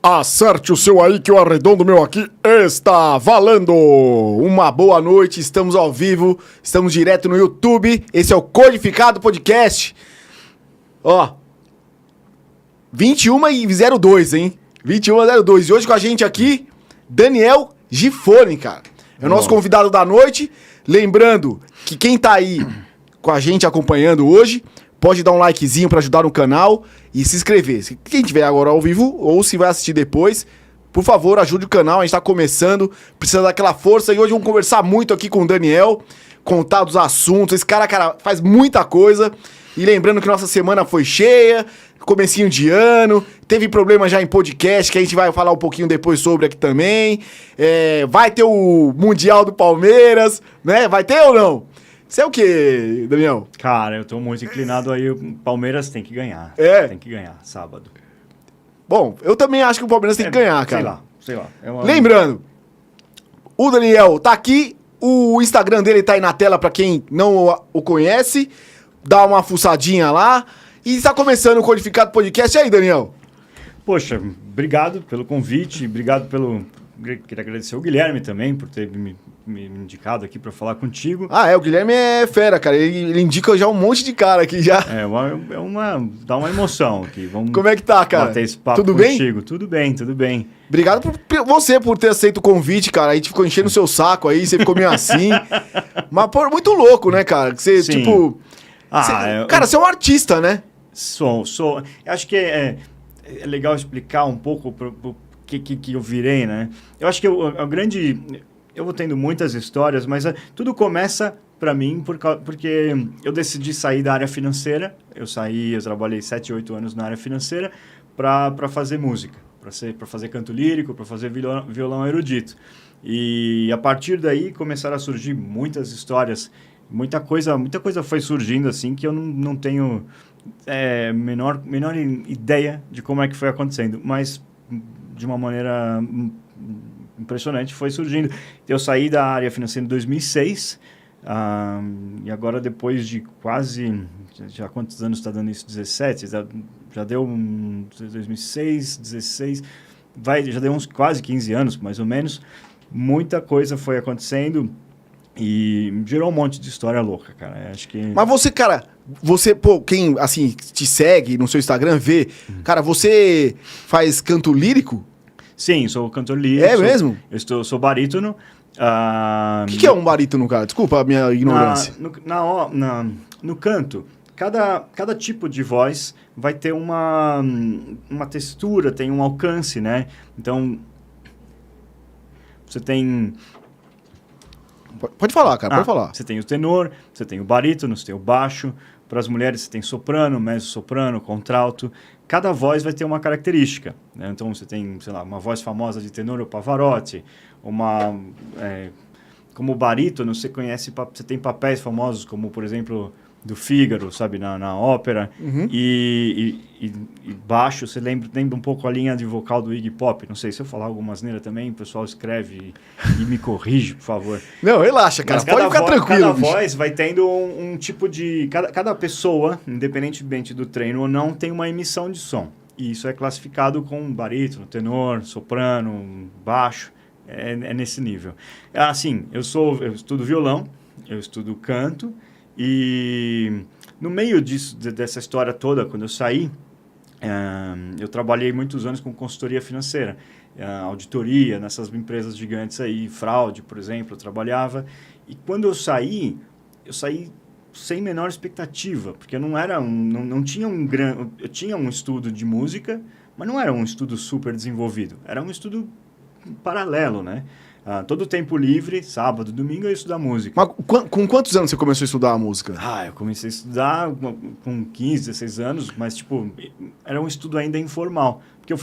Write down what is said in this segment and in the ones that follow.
Acerte o seu aí que o arredondo meu aqui está valendo! Uma boa noite, estamos ao vivo, estamos direto no YouTube, esse é o Codificado Podcast. Ó, 21h02, hein? 21h02. E hoje com a gente aqui, Daniel Gifone, cara. É o nosso convidado da noite. Lembrando que quem tá aí com a gente acompanhando hoje, pode dar um likezinho pra ajudar no canal e se inscrever. Quem tiver agora ao vivo ou se vai assistir depois, por favor, ajude o canal. A gente tá começando, precisa daquela força. E hoje vamos conversar muito aqui com o Daniel, contar dos assuntos. Esse cara, faz muita coisa. E lembrando que nossa semana foi cheia, comecinho de ano, teve problema já em podcast, que a gente vai falar um pouquinho depois sobre aqui também. Vai ter o Mundial do Palmeiras, né? Vai ter ou não? Você é o quê, Daniel? Cara, eu tô muito inclinado aí. O Palmeiras tem que ganhar. Tem que ganhar, sábado. Bom, eu também acho que o Palmeiras tem que ganhar, cara. Sei lá. Lembrando, o Daniel tá aqui, o Instagram dele tá aí na tela pra quem não o conhece. Dá uma fuçadinha lá. E está começando o Codificado Podcast. E aí, Daniel? Poxa, obrigado pelo convite, obrigado pelo... Queria agradecer o Guilherme também por ter me indicado aqui para falar contigo. O Guilherme é fera, cara. Ele indica já um monte de cara aqui já. Dá uma emoção aqui. Vamos Como é que tá, cara? Bater esse papo Tudo contigo. Bem? Tudo bem. Obrigado por você por ter aceito o convite, cara. A gente ficou enchendo o seu saco aí, você ficou meio assim. Mas, pô, muito louco, né, cara? Que você, Sim. tipo... Cara, você é um artista, né? Sou. Eu acho que é legal explicar um pouco que eu virei, né? Eu acho que eu vou tendo muitas histórias, mas tudo começa para mim porque eu decidi sair da área financeira. Eu trabalhei 7, 8 anos na área financeira para fazer música, para fazer canto lírico, para fazer violão erudito. E a partir daí começaram a surgir muitas histórias, muita coisa foi surgindo assim que eu não tenho menor ideia de como é que foi acontecendo, mas de uma maneira impressionante foi surgindo. Eu saí da área financeira em 2006 e agora depois de quase... Já quantos anos está dando isso? 17? Já deu 2006, 16... já deu uns quase 15 anos, mais ou menos. Muita coisa foi acontecendo e gerou um monte de história louca, cara. Acho que... Mas você, cara... quem, assim, te segue no seu Instagram, vê... Cara, você faz canto lírico? Sim, sou cantor lírico. É mesmo? Eu sou barítono. O que é um barítono, cara? Desculpa a minha ignorância. No canto, cada tipo de voz vai ter uma textura, tem um alcance, né? Então, você tem... Pode falar, cara, pode falar. Você tem o tenor, você tem o barítono, você tem o baixo. Para as mulheres, você tem soprano, mezzo-soprano, contralto. Cada voz vai ter uma característica, né? Então, você tem, sei lá, uma voz famosa de tenor, o Pavarotti. Como barítono, você tem papéis famosos, como, por exemplo, do Fígaro, sabe, na ópera. Uhum. E baixo, você lembra um pouco a linha de vocal do Iggy Pop. Não sei, se eu falar alguma asneira também, o pessoal escreve e me corrige, por favor. Não, relaxa, cara, pode ficar tranquilo. Cada voz vai tendo um tipo de... Cada pessoa, independentemente do treino ou não, tem uma emissão de som. E isso é classificado com barítono, tenor, soprano, baixo. É nesse nível. Assim, eu estudo violão, eu estudo canto, e no meio dessa história toda, quando eu saí, eu trabalhei muitos anos com consultoria financeira, auditoria nessas empresas gigantes aí, fraude, por exemplo, eu trabalhava. E quando eu saí sem menor expectativa, porque eu não tinha eu tinha um estudo de música, mas não era um estudo super desenvolvido, era um estudo paralelo, né? Todo tempo livre, sábado, domingo, eu ia estudar música. Mas com quantos anos você começou a estudar a música? Eu comecei a estudar com 15, 16 anos, mas, tipo, era um estudo ainda informal. Porque eu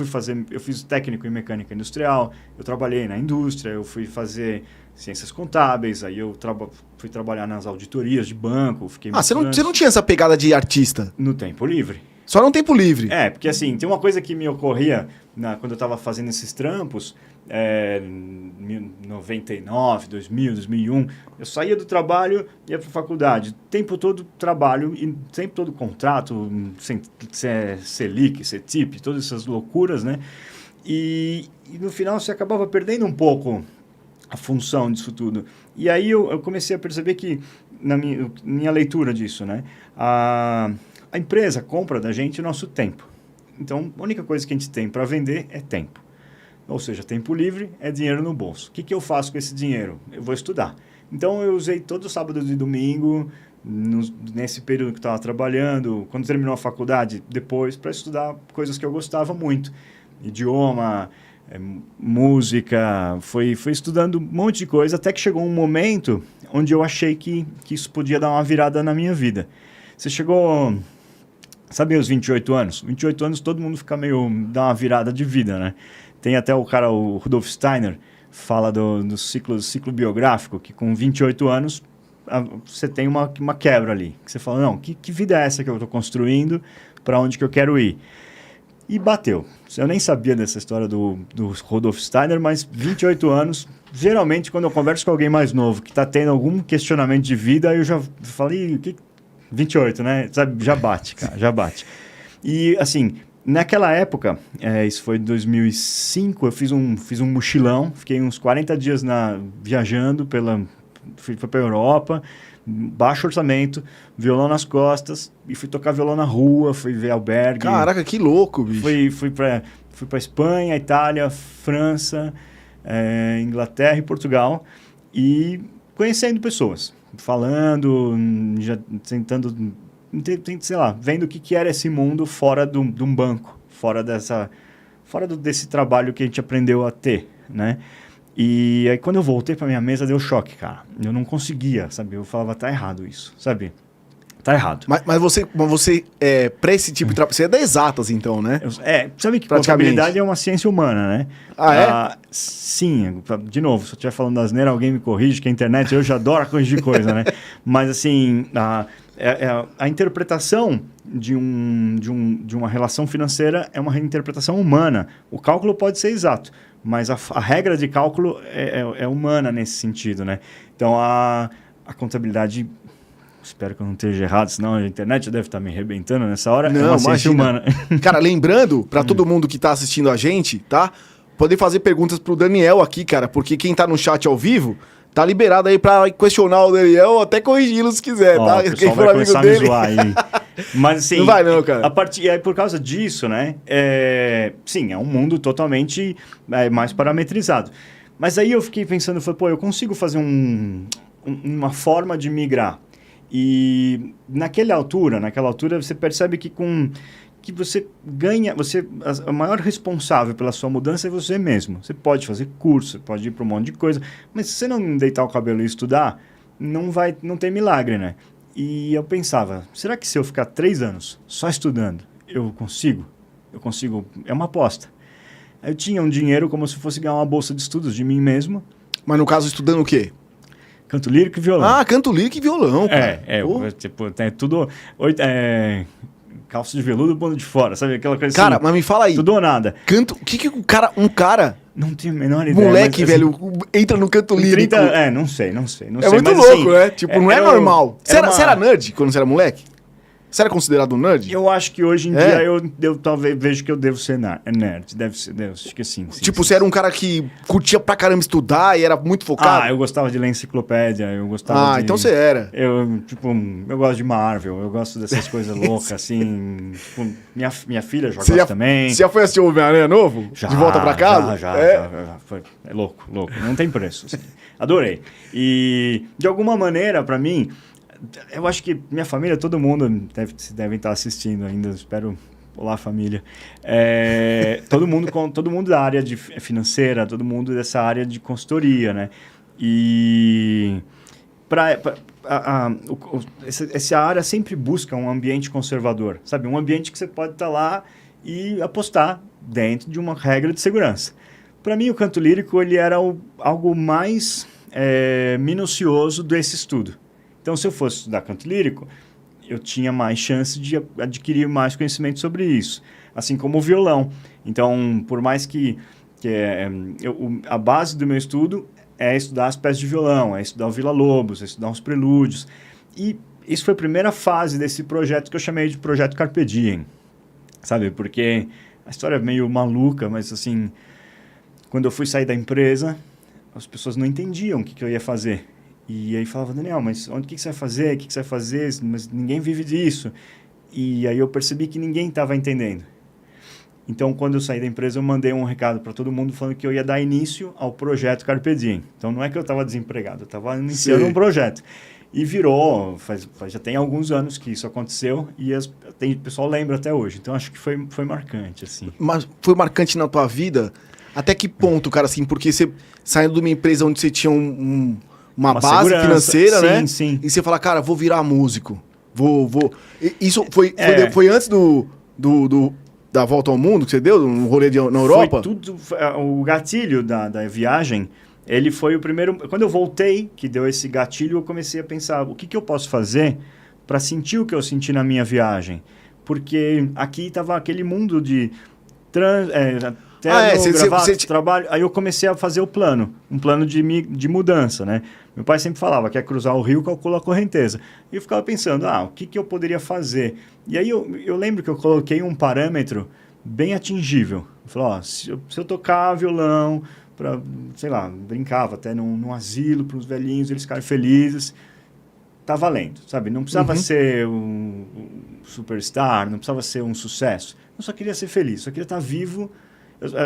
fiz técnico em mecânica industrial, eu trabalhei na indústria, eu fui fazer ciências contábeis, aí eu fui trabalhar nas auditorias de banco, fiquei... você não tinha essa pegada de artista? No tempo livre. Só no tempo livre? Porque assim, tem uma coisa que me ocorria quando eu estava fazendo esses trampos, 99, 2000, 2001, eu saía do trabalho e ia para a faculdade. O tempo todo trabalho e tempo todo contrato, Selic, CETIP, todas essas loucuras, né? E no final você acabava perdendo um pouco a função disso tudo. E aí eu comecei a perceber que, na minha leitura disso, né? A empresa compra da gente o nosso tempo. Então, a única coisa que a gente tem para vender é tempo. Ou seja, tempo livre é dinheiro no bolso. O que eu faço com esse dinheiro? Eu vou estudar. Então, eu usei todo sábado e domingo, nesse período que eu estava trabalhando, quando terminou a faculdade, depois, para estudar coisas que eu gostava muito. Idioma, música, foi estudando um monte de coisa, até que chegou um momento onde eu achei que isso podia dar uma virada na minha vida. Você chegou... Sabe os 28 anos? 28 anos todo mundo fica dá uma virada de vida, né? Tem até o Rudolf Steiner, fala do ciclo biográfico, que com 28 anos você tem uma quebra ali. Que você fala, não, que vida é essa que eu estou construindo? Para onde que eu quero ir? E bateu. Eu nem sabia dessa história do Rudolf Steiner, mas 28 anos, geralmente quando eu converso com alguém mais novo, que está tendo algum questionamento de vida, eu já falei, 28, né? Sabe, já bate, cara, já bate. E, assim, naquela época, isso foi em 2005, eu fiz um mochilão, fiquei uns 40 dias viajando, fui para a Europa, baixo orçamento, violão nas costas, e fui tocar violão na rua, fui ver albergue. Caraca, que louco, bicho. Fui para Espanha, Itália, França, Inglaterra e Portugal, e conhecendo pessoas. Falando, já tentando, sei lá, vendo o que era esse mundo fora de um banco, fora desse trabalho que a gente aprendeu a ter, né? E aí quando eu voltei para minha mesa deu choque, cara. Eu não conseguia, sabe? Eu falava, tá errado isso, sabe? Tá errado. Mas você para esse tipo de trabalho, você é da exatas então, né? Sabe que contabilidade é uma ciência humana, né? Sim, de novo, se eu estiver falando asneira, alguém me corrige, que a internet hoje adora corrigir coisa, né? Mas assim, a interpretação de uma relação financeira é uma interpretação humana. O cálculo pode ser exato, mas a regra de cálculo é humana nesse sentido, né? Então, a contabilidade... Espero que eu não esteja errado, senão a internet deve estar me arrebentando nessa hora. Não, é uma ciência humana. Cara, lembrando, para todo mundo que está assistindo a gente, tá? Poder fazer perguntas pro Daniel aqui, cara, porque quem tá no chat ao vivo, tá liberado aí para questionar o Daniel ou até corrigi-lo se quiser, tá? Quem for amigo dele. A me zoar aí. Mas assim, não vai não, cara. Por causa disso, né? Sim, é um mundo totalmente mais parametrizado. Mas aí eu fiquei pensando, eu consigo fazer uma forma de migrar. E naquela altura você percebe que você ganha, a maior responsável pela sua mudança é você mesmo. Você pode fazer curso, você pode ir para um monte de coisa, mas se você não deitar o cabelo e estudar, não tem milagre, né? E eu pensava, será que se eu ficar 3 anos só estudando, eu consigo? É uma aposta. Eu tinha um dinheiro como se fosse ganhar uma bolsa de estudos de mim mesmo. Mas no caso, estudando o quê? Canto lírico e violão. Canto lírico e violão, cara. Tipo, tem tudo... calça de veludo, bando de fora, sabe? Aquela coisa cara, assim, mas me fala aí. Tudo ou nada. O que um cara... Não tenho a menor ideia. Moleque, mas, velho, entra no canto lírico. Não sei. É muito mas, louco, assim, né? Tipo, não é normal. Você era nerd quando você era moleque? Você era considerado um nerd? Eu acho que hoje em dia eu talvez vejo que eu devo ser nerd. Acho que sim. Tipo, você era um cara que curtia pra caramba estudar e era muito focado? Eu gostava de ler enciclopédia, eu gostava então você era. Eu gosto de Marvel, eu gosto dessas coisas loucas, assim. Tipo, minha filha joga também. Você já foi assistir o Homem-Aranha novo? Já, de volta pra casa? Já. Foi, é louco. Não tem preço. Assim. Adorei. E, de alguma maneira, pra mim... Eu acho que minha família, todo mundo devem estar assistindo ainda, espero. Olá, família. Todo mundo da área financeira, todo mundo dessa área de consultoria, né? E essa área sempre busca um ambiente conservador, sabe? Um ambiente que você pode estar lá e apostar dentro de uma regra de segurança. Para mim, o canto lírico ele era algo mais minucioso desse estudo. Então, se eu fosse estudar canto lírico, eu tinha mais chance de adquirir mais conhecimento sobre isso. Assim como o violão. Então, por mais que a base do meu estudo é estudar as peças de violão, é estudar o Villa-Lobos, é estudar os prelúdios. E isso foi a primeira fase desse projeto que eu chamei de Projeto Carpe Diem. Sabe? Porque a história é meio maluca, mas assim, quando eu fui sair da empresa, as pessoas não entendiam o que eu ia fazer. E aí falava, Daniel, mas o que você vai fazer? O que você vai fazer? Mas ninguém vive disso. E aí eu percebi que ninguém estava entendendo. Então, quando eu saí da empresa, eu mandei um recado para todo mundo falando que eu ia dar início ao projeto Carpe Diem. Então, não é que eu estava desempregado, eu estava iniciando um projeto. E virou, já tem alguns anos que isso aconteceu e o pessoal lembra até hoje. Então, acho que foi marcante, assim. Mas foi marcante na tua vida? Até que ponto, cara, assim? Porque você saindo de uma empresa onde você tinha uma base financeira, sim, né? Sim. E você fala, cara, vou virar músico. Isso foi antes da volta ao mundo que você deu, no rolê na Europa? Foi tudo. O gatilho da viagem, ele foi o primeiro. Quando eu voltei, que deu esse gatilho, eu comecei a pensar: o que eu posso fazer para sentir o que eu senti na minha Porque aqui estava aquele mundo de trabalho. Aí eu comecei a fazer um plano de mudança, né? Meu pai sempre falava, quer cruzar o rio, calcula a correnteza. E eu ficava pensando, o que eu poderia fazer? E aí eu lembro que eu coloquei um parâmetro bem atingível. Eu falei, se eu tocar violão, sei lá, brincava até num asilo para os velhinhos, eles ficarem felizes, tá valendo, sabe? Não precisava ser um superstar, não precisava ser um sucesso. Eu só queria ser feliz, só queria estar vivo.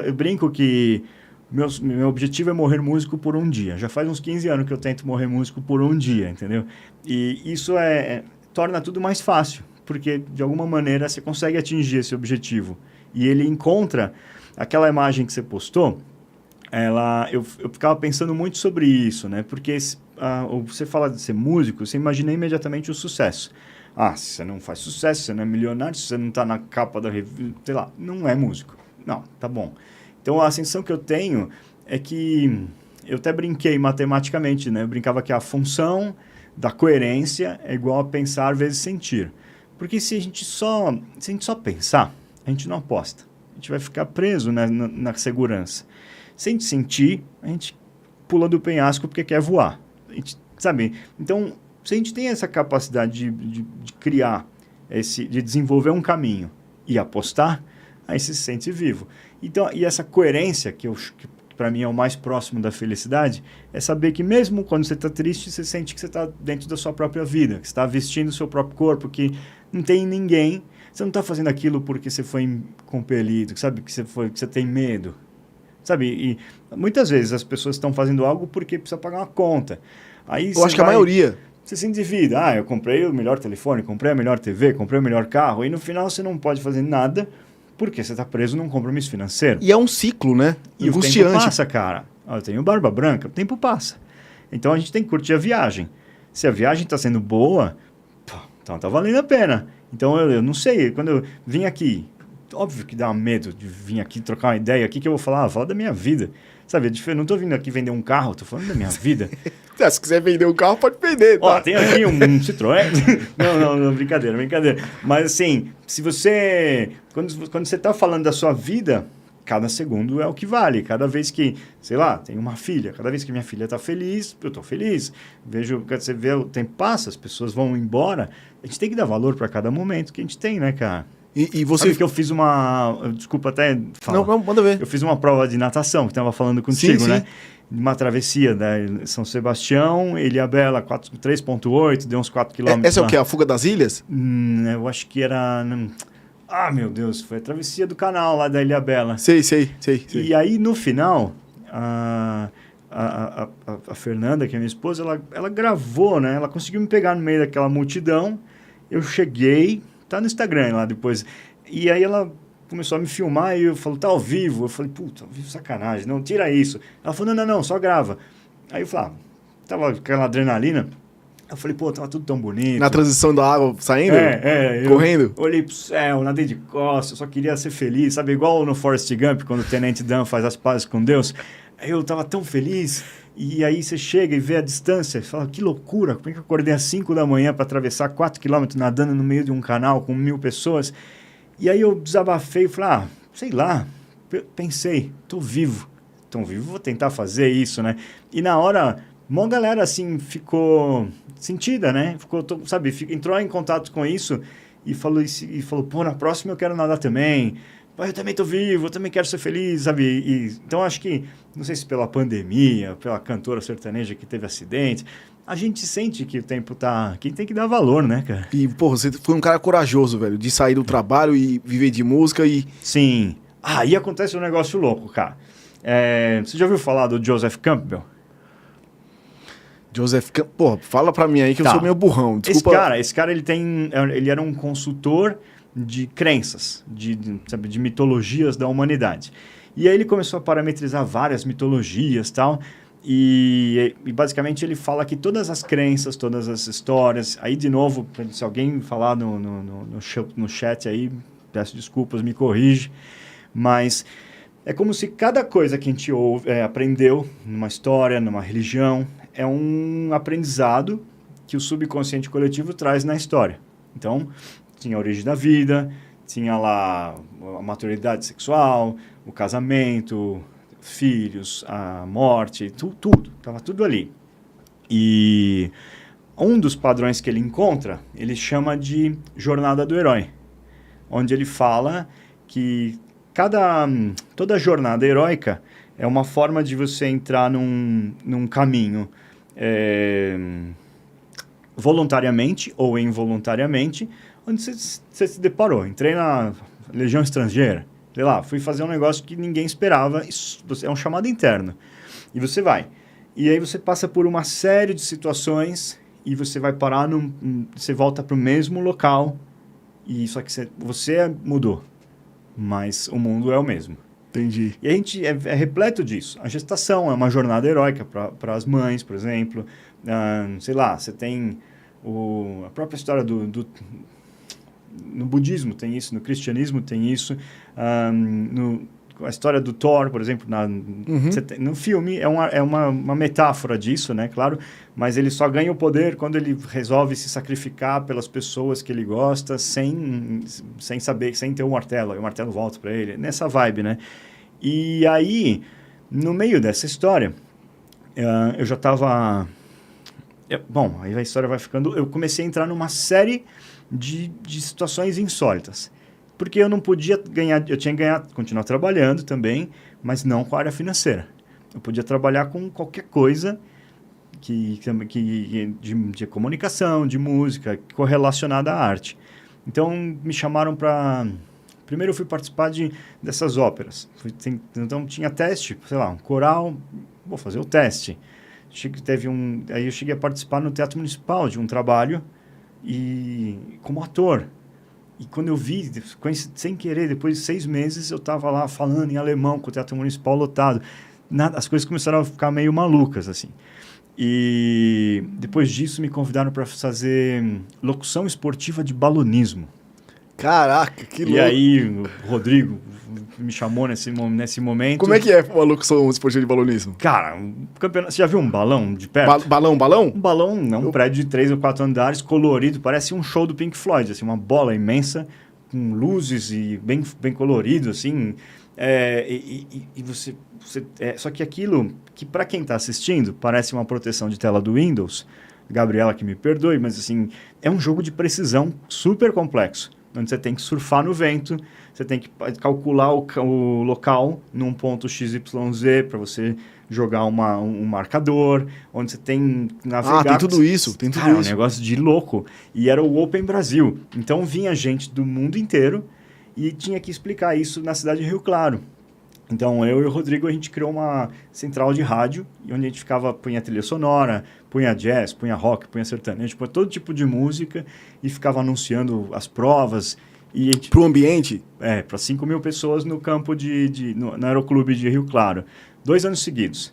Eu brinco que meu objetivo é morrer músico por um dia. Já faz uns 15 anos que eu tento morrer músico por um dia, entendeu? E isso torna tudo mais fácil, porque de alguma maneira você consegue atingir esse objetivo. E ele encontra aquela imagem que você postou, eu ficava pensando muito sobre isso, né? Porque você fala de ser músico, você imagina imediatamente o sucesso. Se você não faz sucesso, você não é milionário, se você não está na capa da revista, sei lá, não é músico. Não, tá bom. Então, a sensação que eu tenho é que... Eu até brinquei matematicamente, né? Eu brincava que a função da coerência é igual a pensar vezes sentir. Porque se a gente só pensar, a gente não aposta. A gente vai ficar preso, né, na segurança. Se a gente sentir, a gente pula do penhasco porque quer voar. A gente, sabe? Então, se a gente tem essa capacidade de criar, de desenvolver um caminho e apostar, aí você se sente vivo. Então, e essa coerência, que para mim é o mais próximo da felicidade, é saber que mesmo quando você está triste, você sente que você está dentro da sua própria vida, que você está vestindo o seu próprio corpo, que não tem ninguém. Você não está fazendo aquilo porque você foi compelido, sabe? Que você tem medo. Sabe? E muitas vezes as pessoas estão fazendo algo porque precisa pagar uma conta. Aí eu acho que a maioria... Você se endivida. Eu comprei o melhor telefone, comprei a melhor TV, comprei o melhor carro. E no final você não pode fazer nada porque você está preso num compromisso financeiro. E é um ciclo, né? E o tempo passa, cara. Eu tenho barba branca, o tempo passa. Então a gente tem que curtir a viagem. Se a viagem está sendo boa, então tá valendo a pena. Então eu não sei, quando eu vim aqui, óbvio que dá medo de vir aqui trocar uma ideia. O que eu vou falar? Vou falar da minha vida. Sabe, eu não estou vindo aqui vender um carro, estou falando da minha vida. Se quiser vender um carro, pode vender, tá? Tem aqui um Citroën. Não, brincadeira. Mas assim, se você... Quando você está falando da sua vida, cada segundo é o que vale. Cada vez que, sei lá, tem uma filha, cada vez que minha filha está feliz, eu estou feliz. Vejo, você vê, o tempo passa, as pessoas vão embora. A gente tem que dar valor para cada momento que a gente tem, né, cara? E você... Sabe que eu fiz uma... Desculpa até falar. Não, manda ver. Eu fiz uma prova de natação, que estava falando contigo, sim, né? Uma travessia da São Sebastião, Ilhabela, 3,8, deu uns 4 quilômetros. Essa é o quê? A Fuga das Ilhas? Eu acho que era... Ah, meu Deus, foi a travessia do canal lá da Ilhabela. Sei. E aí, no final, a Fernanda, que é minha esposa, ela gravou, né? Ela conseguiu me pegar no meio daquela multidão. Eu cheguei, tá no Instagram lá depois. E aí ela começou a me filmar e eu falei, tá ao vivo. Eu falei, puta, ao vivo sacanagem, não, tira isso. Ela falou, não, só grava. Aí eu falei, tava com aquela adrenalina. Eu falei, pô, tava tudo tão bonito. Na transição da água saindo? Correndo? Eu olhei pro céu, nadei de costas, eu só queria ser feliz, sabe? Igual no Forrest Gump, quando o Tenente Dan faz as pazes com Deus. Aí eu tava tão feliz. E aí você chega e vê a distância, e fala, que loucura, como é que eu acordei às 5 da manhã para atravessar 4 quilômetros nadando no meio de um canal com 1.000 pessoas? E aí eu desabafei e falei, sei lá, pensei, tô vivo, vou tentar fazer isso, né? E na hora, uma galera assim ficou sentida, né? Entrou em contato com isso e falou, pô, na próxima eu quero nadar também. Eu também tô vivo, eu também quero ser feliz, sabe? Então, acho que, não sei se pela pandemia, pela cantora sertaneja que teve acidente, a gente sente que o tempo tá... Quem tem que dar valor, né, cara? E, porra, você foi um cara corajoso, velho, de sair do trabalho e viver de música e... Sim. Aí acontece um negócio louco, cara. Você já ouviu falar do Joseph Campbell? Porra, fala pra mim aí que eu sou meio burrão, desculpa. Esse cara ele era um consultor de crenças, de mitologias da humanidade. E aí ele começou a parametrizar várias mitologias e tal, e basicamente ele fala que todas as crenças, todas as histórias, aí de novo, se alguém falar no chat aí, peço desculpas, me corrige, mas é como se cada coisa que a gente aprendeu numa história, numa religião, é um aprendizado que o subconsciente coletivo traz na história. Então, tinha a origem da vida, tinha lá a maturidade sexual, o casamento, filhos, a morte, tudo. Estava tudo ali. E um dos padrões que ele encontra, ele chama de jornada do herói. Onde ele fala que toda jornada heróica é uma forma de você entrar num caminho voluntariamente ou involuntariamente, onde você se deparou. Entrei na Legião Estrangeira, sei lá, fui fazer um negócio que ninguém esperava, isso é um chamado interno. E você vai. E aí você passa por uma série de situações e você vai parar você volta para o mesmo local, e só que você mudou, mas o mundo é o mesmo. Entendi. E a gente é repleto disso. A gestação é uma jornada heróica para as mães, por exemplo. Sei lá, você tem a própria história no budismo tem isso, no cristianismo tem isso, a história do Thor, por exemplo, no filme é uma metáfora disso, né, claro, mas ele só ganha o poder quando ele resolve se sacrificar pelas pessoas que ele gosta, sem saber, sem ter um martelo, e o martelo volta para ele, nessa vibe, né? E aí, no meio dessa história, eu já estava... Bom, aí a história vai ficando... Eu comecei a entrar numa série de situações insólitas. Porque eu não podia ganhar... Eu tinha que continuar trabalhando também, mas não com a área financeira. Eu podia trabalhar com qualquer coisa de comunicação, de música, correlacionada à arte. Então, me chamaram para... Primeiro eu fui participar dessas óperas. Então, tinha teste, sei lá, um coral, vou fazer o teste. Aí eu cheguei a participar no Teatro Municipal de um trabalho como ator. E quando eu vi, sem querer, depois de 6 meses, eu estava lá falando em alemão com o Teatro Municipal lotado. As coisas começaram a ficar meio malucas, assim. E depois disso me convidaram para fazer locução esportiva de balonismo. Caraca, que louco. E aí o Rodrigo me chamou nesse momento. Como é que é uma locução esportiva de balonismo? Cara, você já viu um balão de perto? Balão? Um balão, um prédio de 3 ou 4 andares, colorido, parece um show do Pink Floyd, assim, uma bola imensa, com luzes e bem colorido, assim. E você só que aquilo, que para quem está assistindo, parece uma proteção de tela do Windows, Gabriela que me perdoe, mas assim, é um jogo de precisão super complexo, onde você tem que surfar no vento, você tem que calcular o local num ponto XYZ para você jogar um marcador, onde você tem que navegar. Tem tudo isso, tem tudo isso. É um isso. negócio de louco. E era o Open Brasil. Então vinha gente do mundo inteiro e tinha que explicar isso na cidade de Rio Claro. Então, eu e o Rodrigo, a gente criou uma central de rádio, onde a gente punha trilha sonora, punha jazz, punha rock, punha sertanejo, punha todo tipo de música e ficava anunciando as provas. E pro ambiente? Para 5 mil pessoas no campo no Aeroclube de Rio Claro. 2 anos seguidos.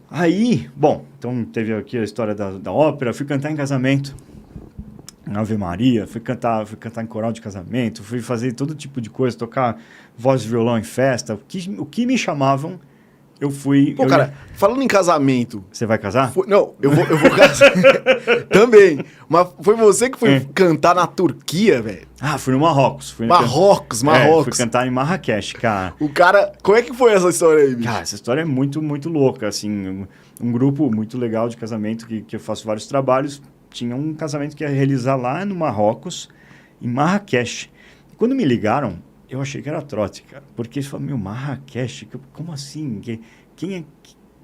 Aí, bom, então teve aqui a história da ópera, fui cantar em casamento. Ave Maria, fui cantar em coral de casamento, fui fazer todo tipo de coisa, tocar voz e violão em festa. O que me chamavam, eu fui... Pô, cara, falando em casamento... Você vai casar? Não, eu vou casar também. Mas foi você que foi cantar na Turquia, velho? Fui no Marrocos. Marrocos. Fui cantar em Marrakech, cara. O cara... Como é que foi essa história aí, bicho? Cara, essa história é muito, muito louca, assim. Um grupo muito legal de casamento, que eu faço vários trabalhos... Tinha um casamento que ia realizar lá no Marrocos, em Marrakech. Quando me ligaram, eu achei que era trote, cara. Porque eles falaram, Marrakech? Como assim? Quem é?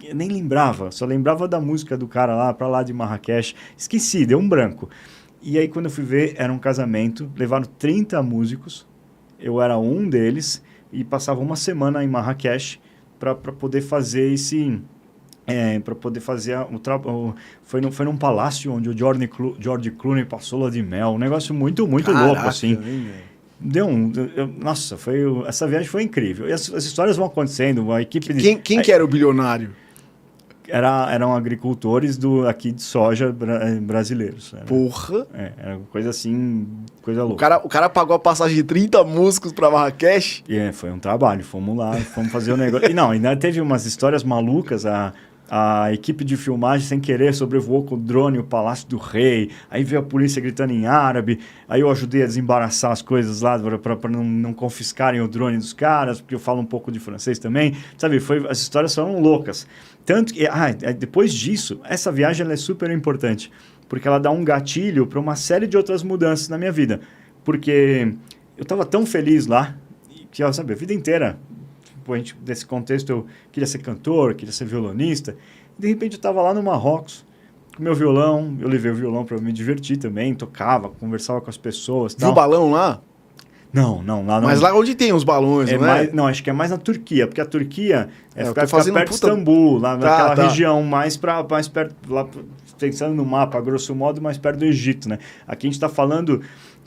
Eu nem lembrava. Só lembrava da música do cara lá, pra lá de Marrakech. Esqueci, deu um branco. E aí, quando eu fui ver, era um casamento. Levaram 30 músicos. Eu era um deles. E passava uma semana em Marrakech para poder fazer esse... para poder fazer foi num palácio onde o George Clooney passou lua de mel. Um negócio muito, muito louco, assim. Nossa, essa viagem foi incrível. E as histórias vão acontecendo. A equipe Quem que era o bilionário? Eram agricultores aqui de soja brasileiros. Porra! Era coisa assim, coisa louca. O cara pagou a passagem de 30 músicos pra Marrakech? Foi um trabalho. Fomos lá, fomos fazer o negócio. E não, ainda teve umas histórias malucas. A equipe de filmagem, sem querer, sobrevoou com o drone o Palácio do Rei. Aí veio a polícia gritando em árabe. Aí eu ajudei a desembaraçar as coisas lá para não confiscarem o drone dos caras, porque eu falo um pouco de francês também. Sabe, as histórias foram loucas. Tanto que, depois disso, essa viagem ela é super importante, porque ela dá um gatilho para uma série de outras mudanças na minha vida. Porque eu estava tão feliz lá, que, sabe, a vida inteira... Nesse contexto, eu queria ser cantor, queria ser violonista. E, de repente, eu estava lá no Marrocos, com meu violão. Eu levei o violão para me divertir também. Tocava, conversava com as pessoas. Viu o balão lá? Não, lá não. Mas lá onde tem os balões, não é? Não, acho que é mais na Turquia. Porque a Turquia fica perto de puta... Istambul, lá naquela região mais perto, lá, pensando no mapa, grosso modo, mais perto do Egito, né? Aqui a gente está falando...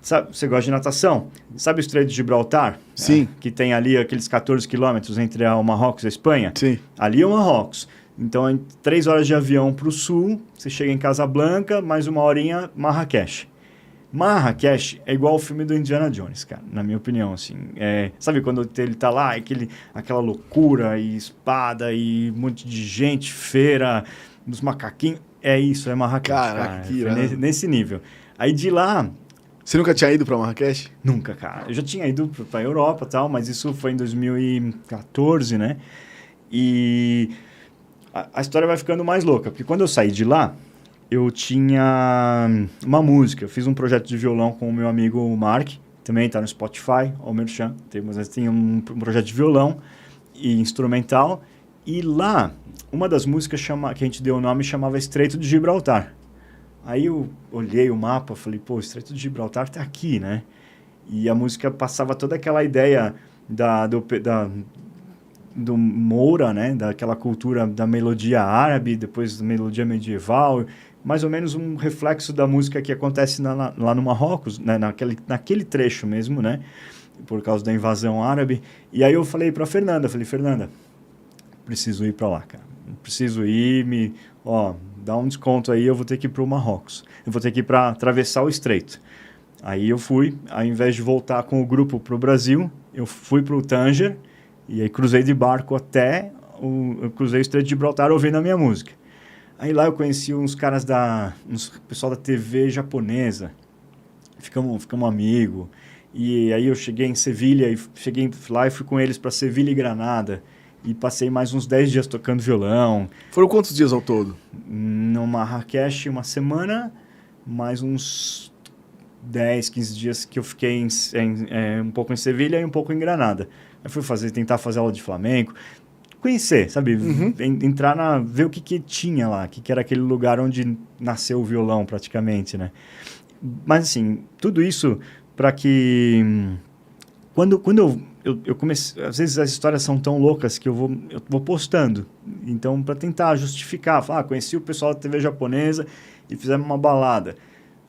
Sabe, você gosta de natação? Sabe o Estreito de Gibraltar? Sim. Que tem ali aqueles 14 quilômetros entre o Marrocos e a Espanha? Sim. Ali é o Marrocos. Então, em 3 horas de avião para o sul, você chega em Casablanca, mais 1 horinha, Marrakech. Marrakech é igual ao filme do Indiana Jones, cara, na minha opinião, assim. Sabe quando ele tá lá, aquela loucura e espada e um monte de gente, feira, dos macaquinhos? É isso, é Marrakech. Caraca, cara. Nesse nível. Aí de lá... Você nunca tinha ido para Marrakech? Nunca, cara. Eu já tinha ido para a Europa e tal, mas isso foi em 2014, né? E a história vai ficando mais louca, porque quando eu saí de lá, eu tinha uma música. Eu fiz um projeto de violão com o meu amigo Mark, também está no Spotify, o Merchan. Tem um projeto de violão e instrumental. E lá, uma das músicas que a gente deu o nome chamava Estreito de Gibraltar. Aí eu olhei o mapa, falei, pô, o Estreito de Gibraltar tá aqui, né? E a música passava toda aquela ideia do Moura, né? Daquela cultura da melodia árabe, depois da melodia medieval, mais ou menos um reflexo da música que acontece lá no Marrocos, né? naquele trecho mesmo, né? Por causa da invasão árabe. E aí eu falei pra Fernanda, Fernanda, preciso ir pra lá, cara. Preciso ir, dá um desconto aí, eu vou ter que ir para o Marrocos. Eu vou ter que ir para atravessar o estreito. Aí eu fui, ao invés de voltar com o grupo para o Brasil, eu fui para o Tanger, e aí cruzei de barco eu cruzei o Estreito de Gibraltar ouvindo a minha música. Aí lá eu conheci uns caras pessoal da TV japonesa, ficamos amigos, E aí eu cheguei em Sevilha, e cheguei lá e fui com eles para Sevilha e Granada. E passei mais uns 10 dias tocando violão. Foram quantos dias ao todo? No Marrakech, uma semana, mais uns 10, 15 dias que eu fiquei um pouco em Sevilha e um pouco em Granada. Aí fui tentar fazer aula de flamenco, conhecer, sabe? Ver o que tinha lá, que era aquele lugar onde nasceu o violão praticamente, né? Mas assim, tudo isso para que... Quando eu comecei... Às vezes as histórias são tão loucas que eu vou postando. Então, para tentar justificar, falar, conheci o pessoal da TV japonesa e fizemos uma balada.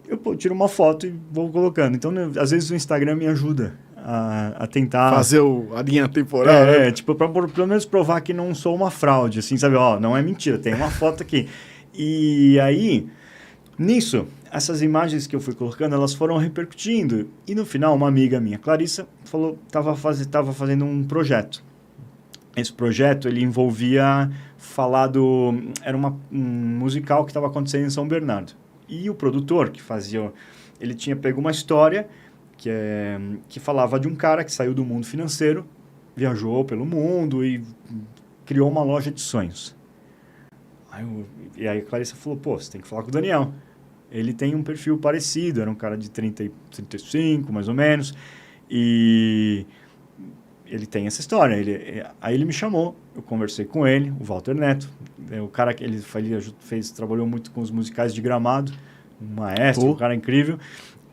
Eu tiro uma foto e vou colocando. Então, às vezes o Instagram me ajuda a tentar... Fazer a linha temporal. Tipo, para pelo menos provar que não sou uma fraude, assim, sabe? Ó, não é mentira, tem uma foto aqui. E aí, nisso, essas imagens que eu fui colocando, elas foram repercutindo. E no final, uma amiga minha, Clarissa, falou, tava fazendo um projeto. Esse projeto, ele envolvia era um musical que estava acontecendo em São Bernardo. E o produtor que fazia, ele tinha pego uma história que falava de um cara que saiu do mundo financeiro, viajou pelo mundo e criou uma loja de sonhos. E aí a Clarissa falou, pô, você tem que falar com o Daniel. Ele tem um perfil parecido, era um cara de 35, mais ou menos, e ele tem essa história. Aí ele me chamou, eu conversei com ele, o Walter Neto, o cara que ele trabalhou muito com os musicais de Gramado, um maestro, um cara incrível,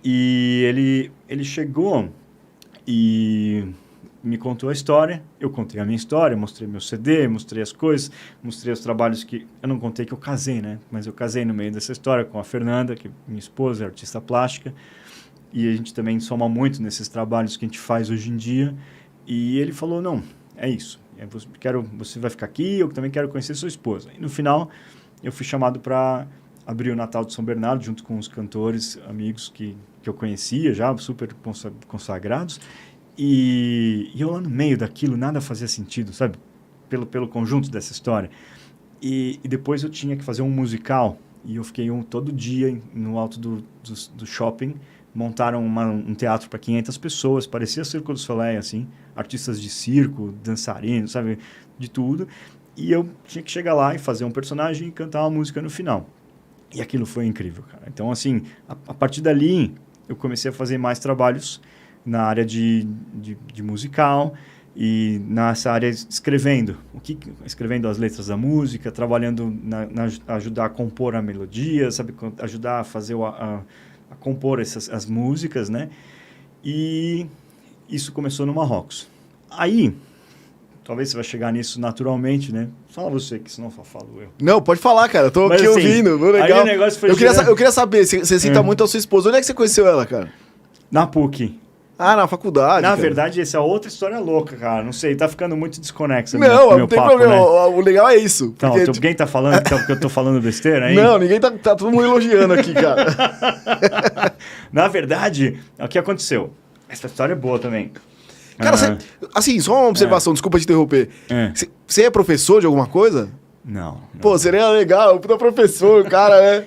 e ele chegou e me contou a história, eu contei a minha história, mostrei meu CD, mostrei as coisas, mostrei os trabalhos que... Eu não contei que eu casei, né? Mas eu casei no meio dessa história com a Fernanda, que é minha esposa, é artista plástica, e a gente também soma muito nesses trabalhos que a gente faz hoje em dia. E ele falou, não, é isso. Você vai ficar aqui, eu também quero conhecer sua esposa. E no final, eu fui chamado para abrir o Natal de São Bernardo, junto com os cantores, amigos que eu conhecia já, super consagrados. E eu lá no meio daquilo, nada fazia sentido, sabe? Pelo conjunto dessa história. E depois eu tinha que fazer um musical. E eu fiquei todo dia no alto do shopping. Montaram um teatro para 500 pessoas. Parecia Circo du Soleil, assim. Artistas de circo, dançarinos, sabe? De tudo. E eu tinha que chegar lá e fazer um personagem e cantar uma música no final. E aquilo foi incrível, cara. Então, assim, a partir dali, eu comecei a fazer mais trabalhos na área de musical e nessa área escrevendo as letras da música, trabalhando ajudar a compor a melodia, sabe, ajudar a fazer a compor as músicas, né? E isso começou no Marrocos. Aí, talvez você vai chegar nisso naturalmente, né? Fala você, que senão só falo eu. Não, pode falar, cara. Eu tô aqui assim, ouvindo. Legal. Aí o negócio foi eu queria saber, você cita muito a sua esposa. Onde é que você conheceu ela, cara? Na PUC. Ah, na faculdade. Na cara. verdade, essa é outra história louca, cara. Não sei, tá ficando muito desconexa. Não, não tem papo, problema. Né? O legal é isso. Então, porque... alguém tá falando que eu tô falando besteira aí? Não, ninguém tá todo mundo elogiando aqui, cara. Na verdade, o que aconteceu? Essa história é boa também. Cara, assim, só uma observação, desculpa te interromper. Você é professor de alguma coisa? Não. Pô, seria legal, puta professor, cara, né?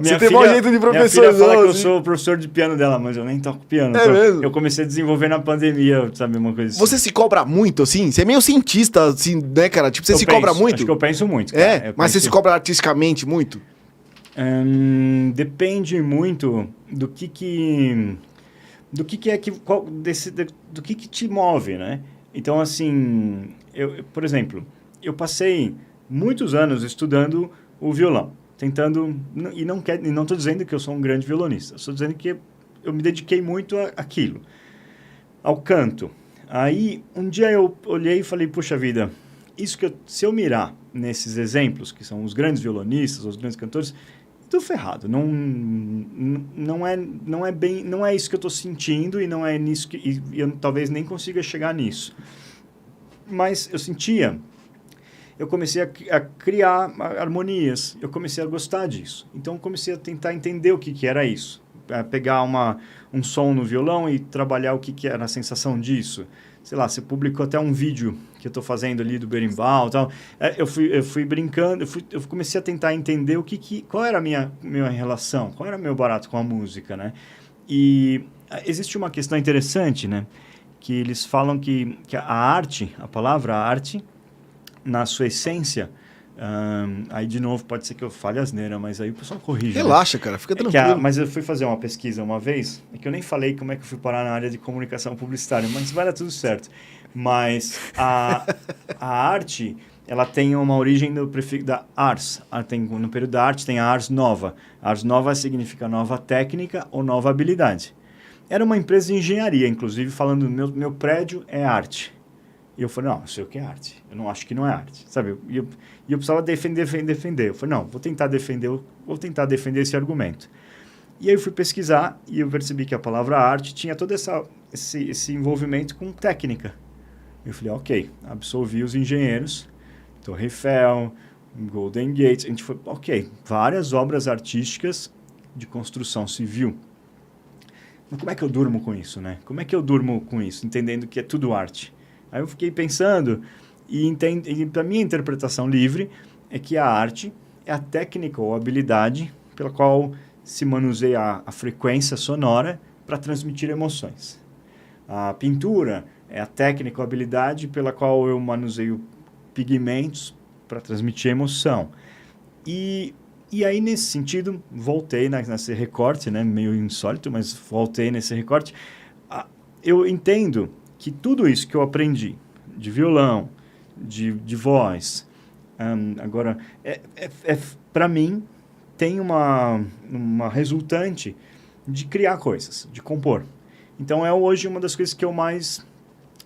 Você tem bom jeito de professor. Minha filha fala que eu sou professor de piano dela, mas eu nem toco piano. É mesmo? Eu comecei a desenvolver na pandemia, sabe, uma coisa assim. Você se cobra muito, assim? Você é meio cientista, assim, né, cara? Tipo, você cobra muito? Acho que eu penso muito, cara. Mas você se cobra artisticamente muito? Depende muito do que te move, né? Então, assim, por exemplo, eu passei muitos anos estudando o violão, tentando, e não estou dizendo que eu sou um grande violonista, estou dizendo que eu me dediquei muito àquilo, ao canto. Aí, um dia eu olhei e falei, puxa vida, se eu mirar nesses exemplos, que são os grandes violonistas, os grandes cantores, estou ferrado. Não é isso que eu estou sentindo e não é nisso e eu talvez nem consiga chegar nisso. Mas eu comecei a criar harmonias, eu comecei a gostar disso. Então, eu comecei a tentar entender o que era isso. Pegar um som no violão e trabalhar o que era a sensação disso. Sei lá, você publicou até um vídeo que eu estou fazendo ali do berimbau e tal. Eu fui brincando, eu comecei a tentar entender qual era a minha relação, qual era o meu barato com a música, né? E existe uma questão interessante, né? Que eles falam que a arte, a palavra arte, na sua essência, aí de novo pode ser que eu fale asneira, mas aí o pessoal corrige. Relaxa, cara, fica tranquilo. Mas eu fui fazer uma pesquisa uma vez, que eu nem falei como é que eu fui parar na área de comunicação publicitária, mas vai dar tudo certo. Mas a arte, ela tem uma origem do prefixo da ars. No período da arte tem a ars nova. Ars nova significa nova técnica ou nova habilidade. Era uma empresa de engenharia, inclusive, falando, meu prédio é arte. E eu falei, não, eu sei o que é arte. Eu não acho que não é arte, sabe? E eu precisava defender. Eu falei, não, vou tentar defender esse argumento. E aí eu fui pesquisar e eu percebi que a palavra arte tinha todo esse envolvimento com técnica. Eu falei, ok, absolvi os engenheiros, Torre Eiffel, Golden Gate, a gente foi, ok, várias obras artísticas de construção civil. Mas como é que eu durmo com isso, né? Como é que eu durmo com isso, entendendo que é tudo arte? Aí eu fiquei pensando e a minha interpretação livre é que a arte é a técnica ou habilidade pela qual se manuseia a frequência sonora para transmitir emoções. A pintura é a técnica ou habilidade pela qual eu manuseio pigmentos para transmitir emoção. E aí, nesse sentido, voltei nesse recorte, né, meio insólito, mas voltei nesse recorte. Eu entendo que tudo isso que eu aprendi de violão, de voz, agora, para mim, tem uma resultante de criar coisas, de compor. Então, hoje uma das coisas que eu mais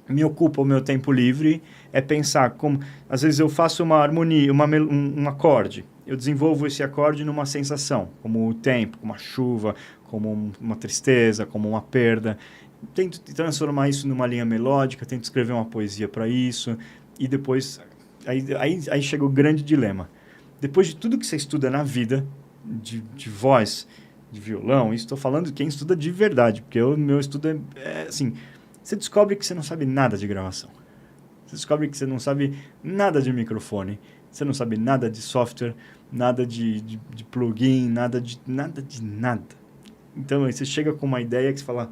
me ocupa o meu tempo livre é pensar como... Às vezes eu faço uma harmonia, um acorde. Eu desenvolvo esse acorde numa sensação, como o tempo, como a chuva, como uma tristeza, como uma perda. Tento transformar isso numa linha melódica, tento escrever uma poesia para isso. E depois... Aí chega o grande dilema. Depois de tudo que você estuda na vida, de voz, de violão, isso estou falando de quem estuda de verdade, porque o meu estudo é assim... Você descobre que você não sabe nada de gravação. Você descobre que você não sabe nada de microfone. Você não sabe nada de software, nada de plugin, nada de nada. Então, aí você chega com uma ideia que você fala,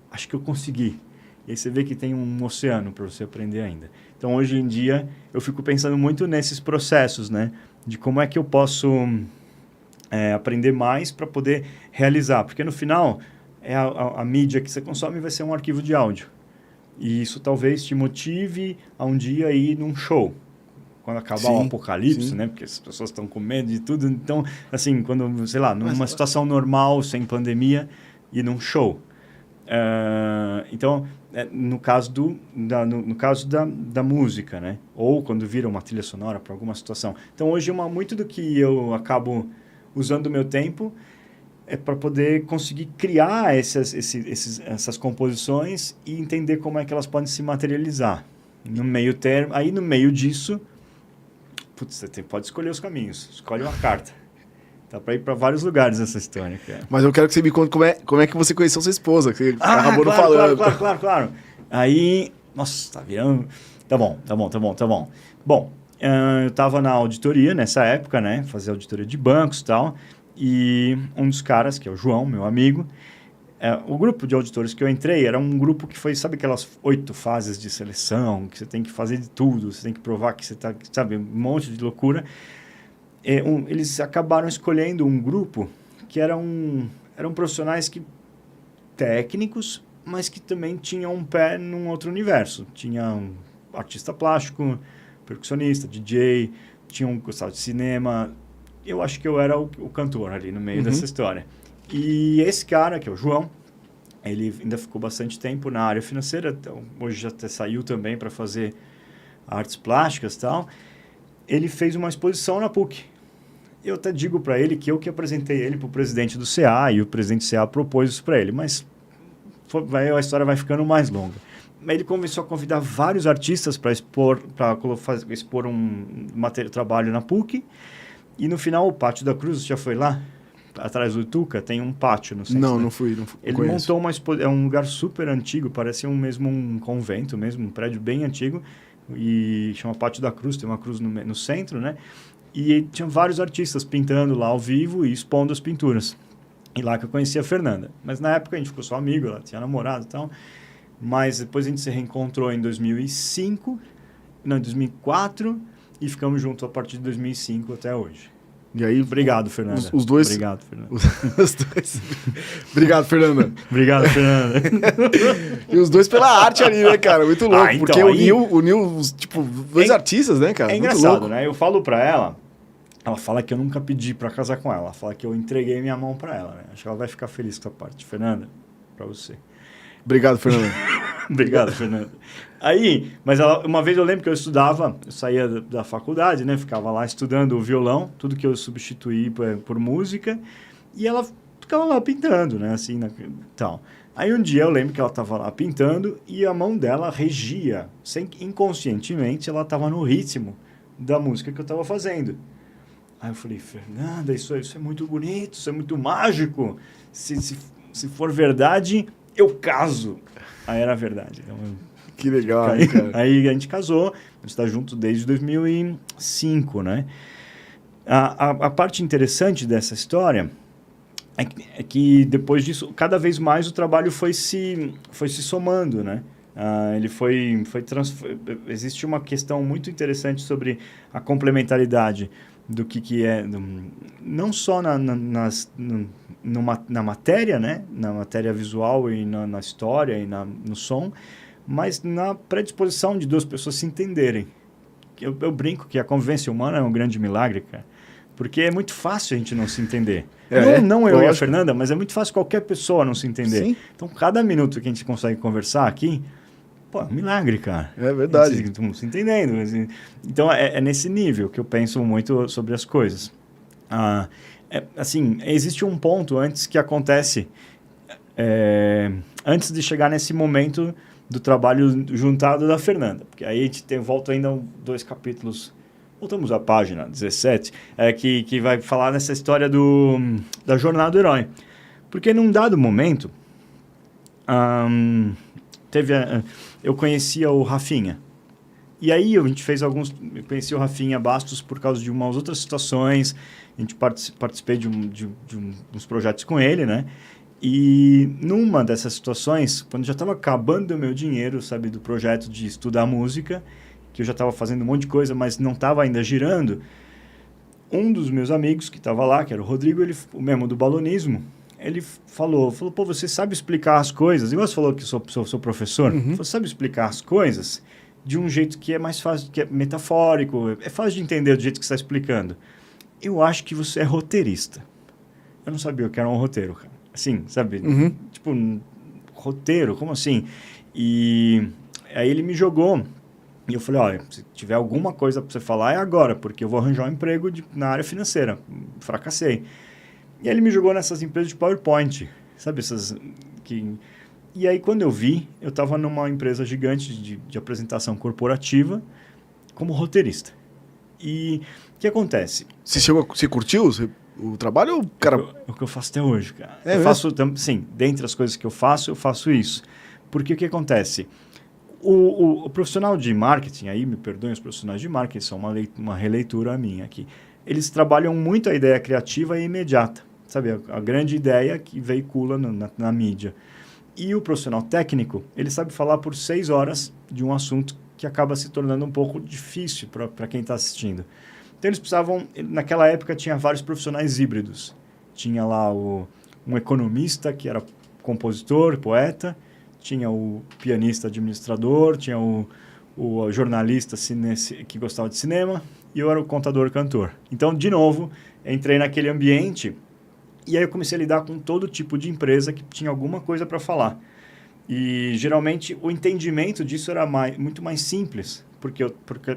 acho que eu consegui. E aí você vê que tem um oceano para você aprender ainda. Então, hoje em dia, eu fico pensando muito nesses processos, né? De como é que eu posso aprender mais para poder realizar. Porque, no final... a mídia que você consome vai ser um arquivo de áudio. E isso talvez te motive a um dia ir num show. Quando acabar o apocalipse, né? Porque as pessoas estão com medo de tudo. Então, assim, quando, sei lá, numa situação normal, sem pandemia, ir num show. Então, no caso da música, né? Ou quando vira uma trilha sonora para alguma situação. Então, hoje, muito do que eu acabo usando o meu tempo... é para poder conseguir criar essas composições e entender como é que elas podem se materializar. No meio termo, aí no meio disso, você pode escolher os caminhos. Escolhe uma carta. Dá para ir para vários lugares essa história, cara. Mas eu quero que você me conte como é que você conheceu sua esposa, que você acabou não falando. Claro. Aí, nossa, tá virando... Tá bom. Bom, eu estava na auditoria nessa época, né? Fazia auditoria de bancos e tal... E um dos caras, que é o João, meu amigo, o grupo de auditores que eu entrei era um grupo que foi, sabe aquelas 8 fases de seleção, que você tem que fazer de tudo, você tem que provar que você está, sabe, um monte de loucura. Eles acabaram escolhendo um grupo que eram profissionais técnicos, mas que também tinham um pé num outro universo. Tinha um artista plástico, percussionista, DJ, tinha um gostava de cinema... Eu acho que eu era o cantor ali no meio dessa história. E esse cara, que é o João, ele ainda ficou bastante tempo na área financeira, então, hoje já até saiu também para fazer artes plásticas e tal. Ele fez uma exposição na PUC. Eu até digo para ele que eu que apresentei ele para o presidente do CA, e o presidente do CA propôs isso para ele, mas a história vai ficando mais longa. Ele começou a convidar vários artistas para expor trabalho na PUC. E no final, o Pátio da Cruz, você já foi lá? Atrás do Tuca, tem um pátio no centro. Não fui. Ele montou uma exposição, é um lugar super antigo, parece um convento mesmo, um prédio bem antigo, e chama Pátio da Cruz, tem uma cruz no centro, né? E tinha vários artistas pintando lá ao vivo e expondo as pinturas. E lá que eu conheci a Fernanda. Mas na época a gente ficou só amigo, ela tinha namorado e tal. Mas depois a gente se reencontrou em 2004 e ficamos juntos a partir de 2005 até hoje. E aí, obrigado, Fernanda. Os dois... Obrigado, Fernanda. Os dois... Obrigado, Fernanda. Obrigado, Fernanda. E os dois pela arte ali, né, cara? Muito louco. Então, porque uniu tipo, dois artistas, né, cara? É muito engraçado, louco. né? Eu falo pra ela fala que eu nunca pedi pra casar com ela. Ela fala que eu entreguei minha mão pra ela, né? Acho que ela vai ficar feliz com essa parte. Fernanda, pra você. Obrigado, Fernanda. Obrigado, Fernanda. Aí, mas uma vez eu lembro que eu estudava, eu saía da faculdade, né? Ficava lá estudando o violão, tudo que eu substituí por música, e ela ficava lá pintando, né? Assim, tal. Aí um dia eu lembro que ela estava lá pintando e a mão dela regia, inconscientemente, ela estava no ritmo da música que eu estava fazendo. Aí eu falei, Fernanda, isso é muito bonito, isso é muito mágico. Se for verdade, eu caso. Aí era verdade. Então, que legal, cara. Aí a gente casou, a gente está junto desde 2005, né? A parte interessante dessa história é que depois disso, cada vez mais o trabalho foi se somando, né? Existe uma questão muito interessante sobre a complementaridade do que é, não só na matéria, né? Na matéria visual e na história e no som, mas na predisposição de duas pessoas se entenderem. Eu brinco que a convivência humana é um grande milagre, cara. Porque é muito fácil a gente não se entender. Não eu e a Fernanda, mas é muito fácil qualquer pessoa não se entender. Sim. Então, cada minuto que a gente consegue conversar aqui, pô, é um milagre, cara. É verdade. Estamos se entendendo. Então, é nesse nível que eu penso muito sobre as coisas. Assim, existe um ponto antes que acontece, antes de chegar nesse momento do trabalho juntado da Fernanda. Porque aí a gente volta ainda 2 capítulos. Voltamos à página 17, que vai falar nessa história da jornada do herói. Porque num dado momento, eu conhecia o Rafinha. E aí a gente fez eu conheci o Rafinha Bastos por causa de umas outras situações. A gente participei de uns projetos com ele, né? E numa dessas situações, quando já estava acabando o meu dinheiro, sabe, do projeto de estudar música, que eu já estava fazendo um monte de coisa, mas não estava ainda girando, um dos meus amigos que estava lá, que era o Rodrigo, o mesmo do balonismo, ele falou, pô, você sabe explicar as coisas? Igual você falou que sou professor, você sabe explicar as coisas de um jeito que é mais fácil, que é metafórico, é fácil de entender do jeito que você está explicando. Eu acho que você é roteirista. Eu não sabia o que era um roteiro, cara. Assim, sabe? Tipo, roteiro, como assim? E aí ele me jogou. E eu falei, olha, se tiver alguma coisa para você falar, é agora, porque eu vou arranjar um emprego na área financeira. Fracassei. E aí ele me jogou nessas empresas de PowerPoint, sabe? E aí, quando eu vi, eu estava numa empresa gigante de apresentação corporativa como roteirista. E o que acontece? Você curtiu o trabalho? Cara... O que eu faço até hoje, cara. Eu faço, sim, dentre as coisas que eu faço isso. Porque o que acontece? O profissional de marketing, aí me perdoem os profissionais de marketing, são uma releitura minha aqui. Eles trabalham muito a ideia criativa e imediata, sabe? A grande ideia que veicula na mídia. E o profissional técnico, ele sabe falar por 6 horas de um assunto que acaba se tornando um pouco difícil para quem está assistindo. Então eles precisavam, naquela época tinha vários profissionais híbridos. Tinha lá um economista que era compositor, poeta, tinha o pianista administrador, tinha o jornalista que gostava de cinema, e eu era o contador-cantor. Então, de novo, entrei naquele ambiente e aí eu comecei a lidar com todo tipo de empresa que tinha alguma coisa para falar. E, geralmente, o entendimento disso era muito mais simples, porque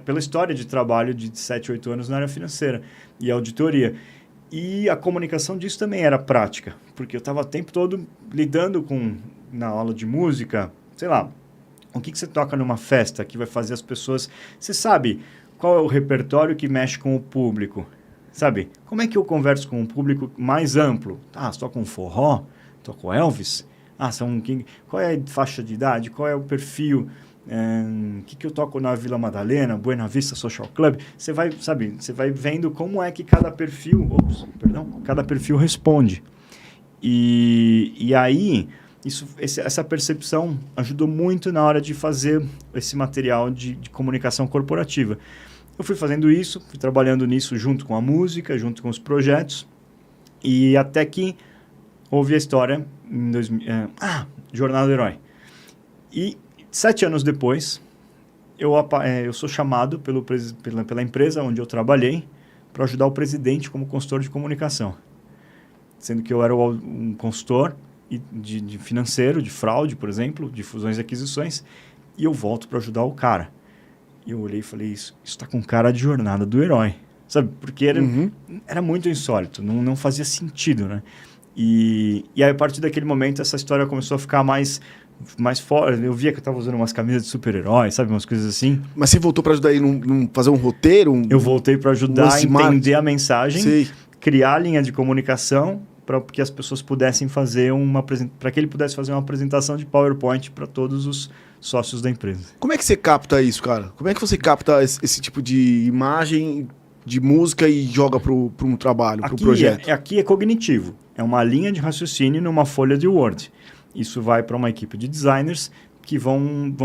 pela história de trabalho de 7, 8 anos na área financeira e auditoria. E a comunicação disso também era prática, porque eu estava o tempo todo lidando na aula de música, sei lá, o que você toca numa festa que vai fazer as pessoas... Você sabe qual é o repertório que mexe com o público, sabe? Como é que eu converso com um público mais amplo? Você toca um forró? Toca o Elvis? Qual é a faixa de idade? Qual é o perfil? Que eu toco na Vila Madalena, Buena Vista Social Club? Você vai vendo como é que cada perfil responde. E aí, essa percepção ajudou muito na hora de fazer esse material de comunicação corporativa. Eu fui fazendo isso, fui trabalhando nisso junto com a música, junto com os projetos, e até que houve a história em Jornada do Herói. E 7 anos depois, eu sou chamado pela empresa onde eu trabalhei para ajudar o presidente como consultor de comunicação. Sendo que eu era um consultor de financeiro, de fraude, por exemplo, de fusões e aquisições, e eu volto para ajudar o cara. E eu olhei e falei, isso está com cara de Jornada do Herói. Sabe? Porque era muito insólito, não fazia sentido, né? E aí, a partir daquele momento, essa história começou a ficar mais forte. Eu via que eu estava usando umas camisas de super-herói, sabe? Umas coisas assim. Mas você voltou para ajudar aí fazer um roteiro? Eu voltei para ajudar a entender a mensagem, Sei. criar a linha de comunicação para que as pessoas pudessem fazer para que ele pudesse fazer uma apresentação de PowerPoint para todos os sócios da empresa. Como é que você capta isso, cara? Como é que você capta esse tipo de imagem, de música e joga para um trabalho, para um projeto? Aqui é cognitivo. É uma linha de raciocínio numa folha de Word. Isso vai para uma equipe de designers que vão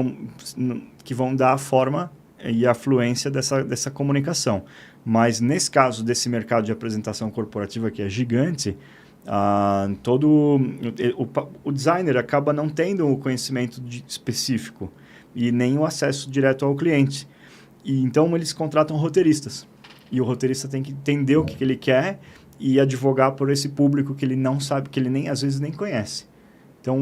dar a forma e a fluência dessa comunicação. Mas nesse caso desse mercado de apresentação corporativa que é gigante, o designer acaba não tendo o conhecimento específico e nem o acesso direto ao cliente. E então eles contratam roteiristas. E o roteirista tem que entender o que ele quer e advogar por esse público que ele não sabe, que ele às vezes nem conhece. Então,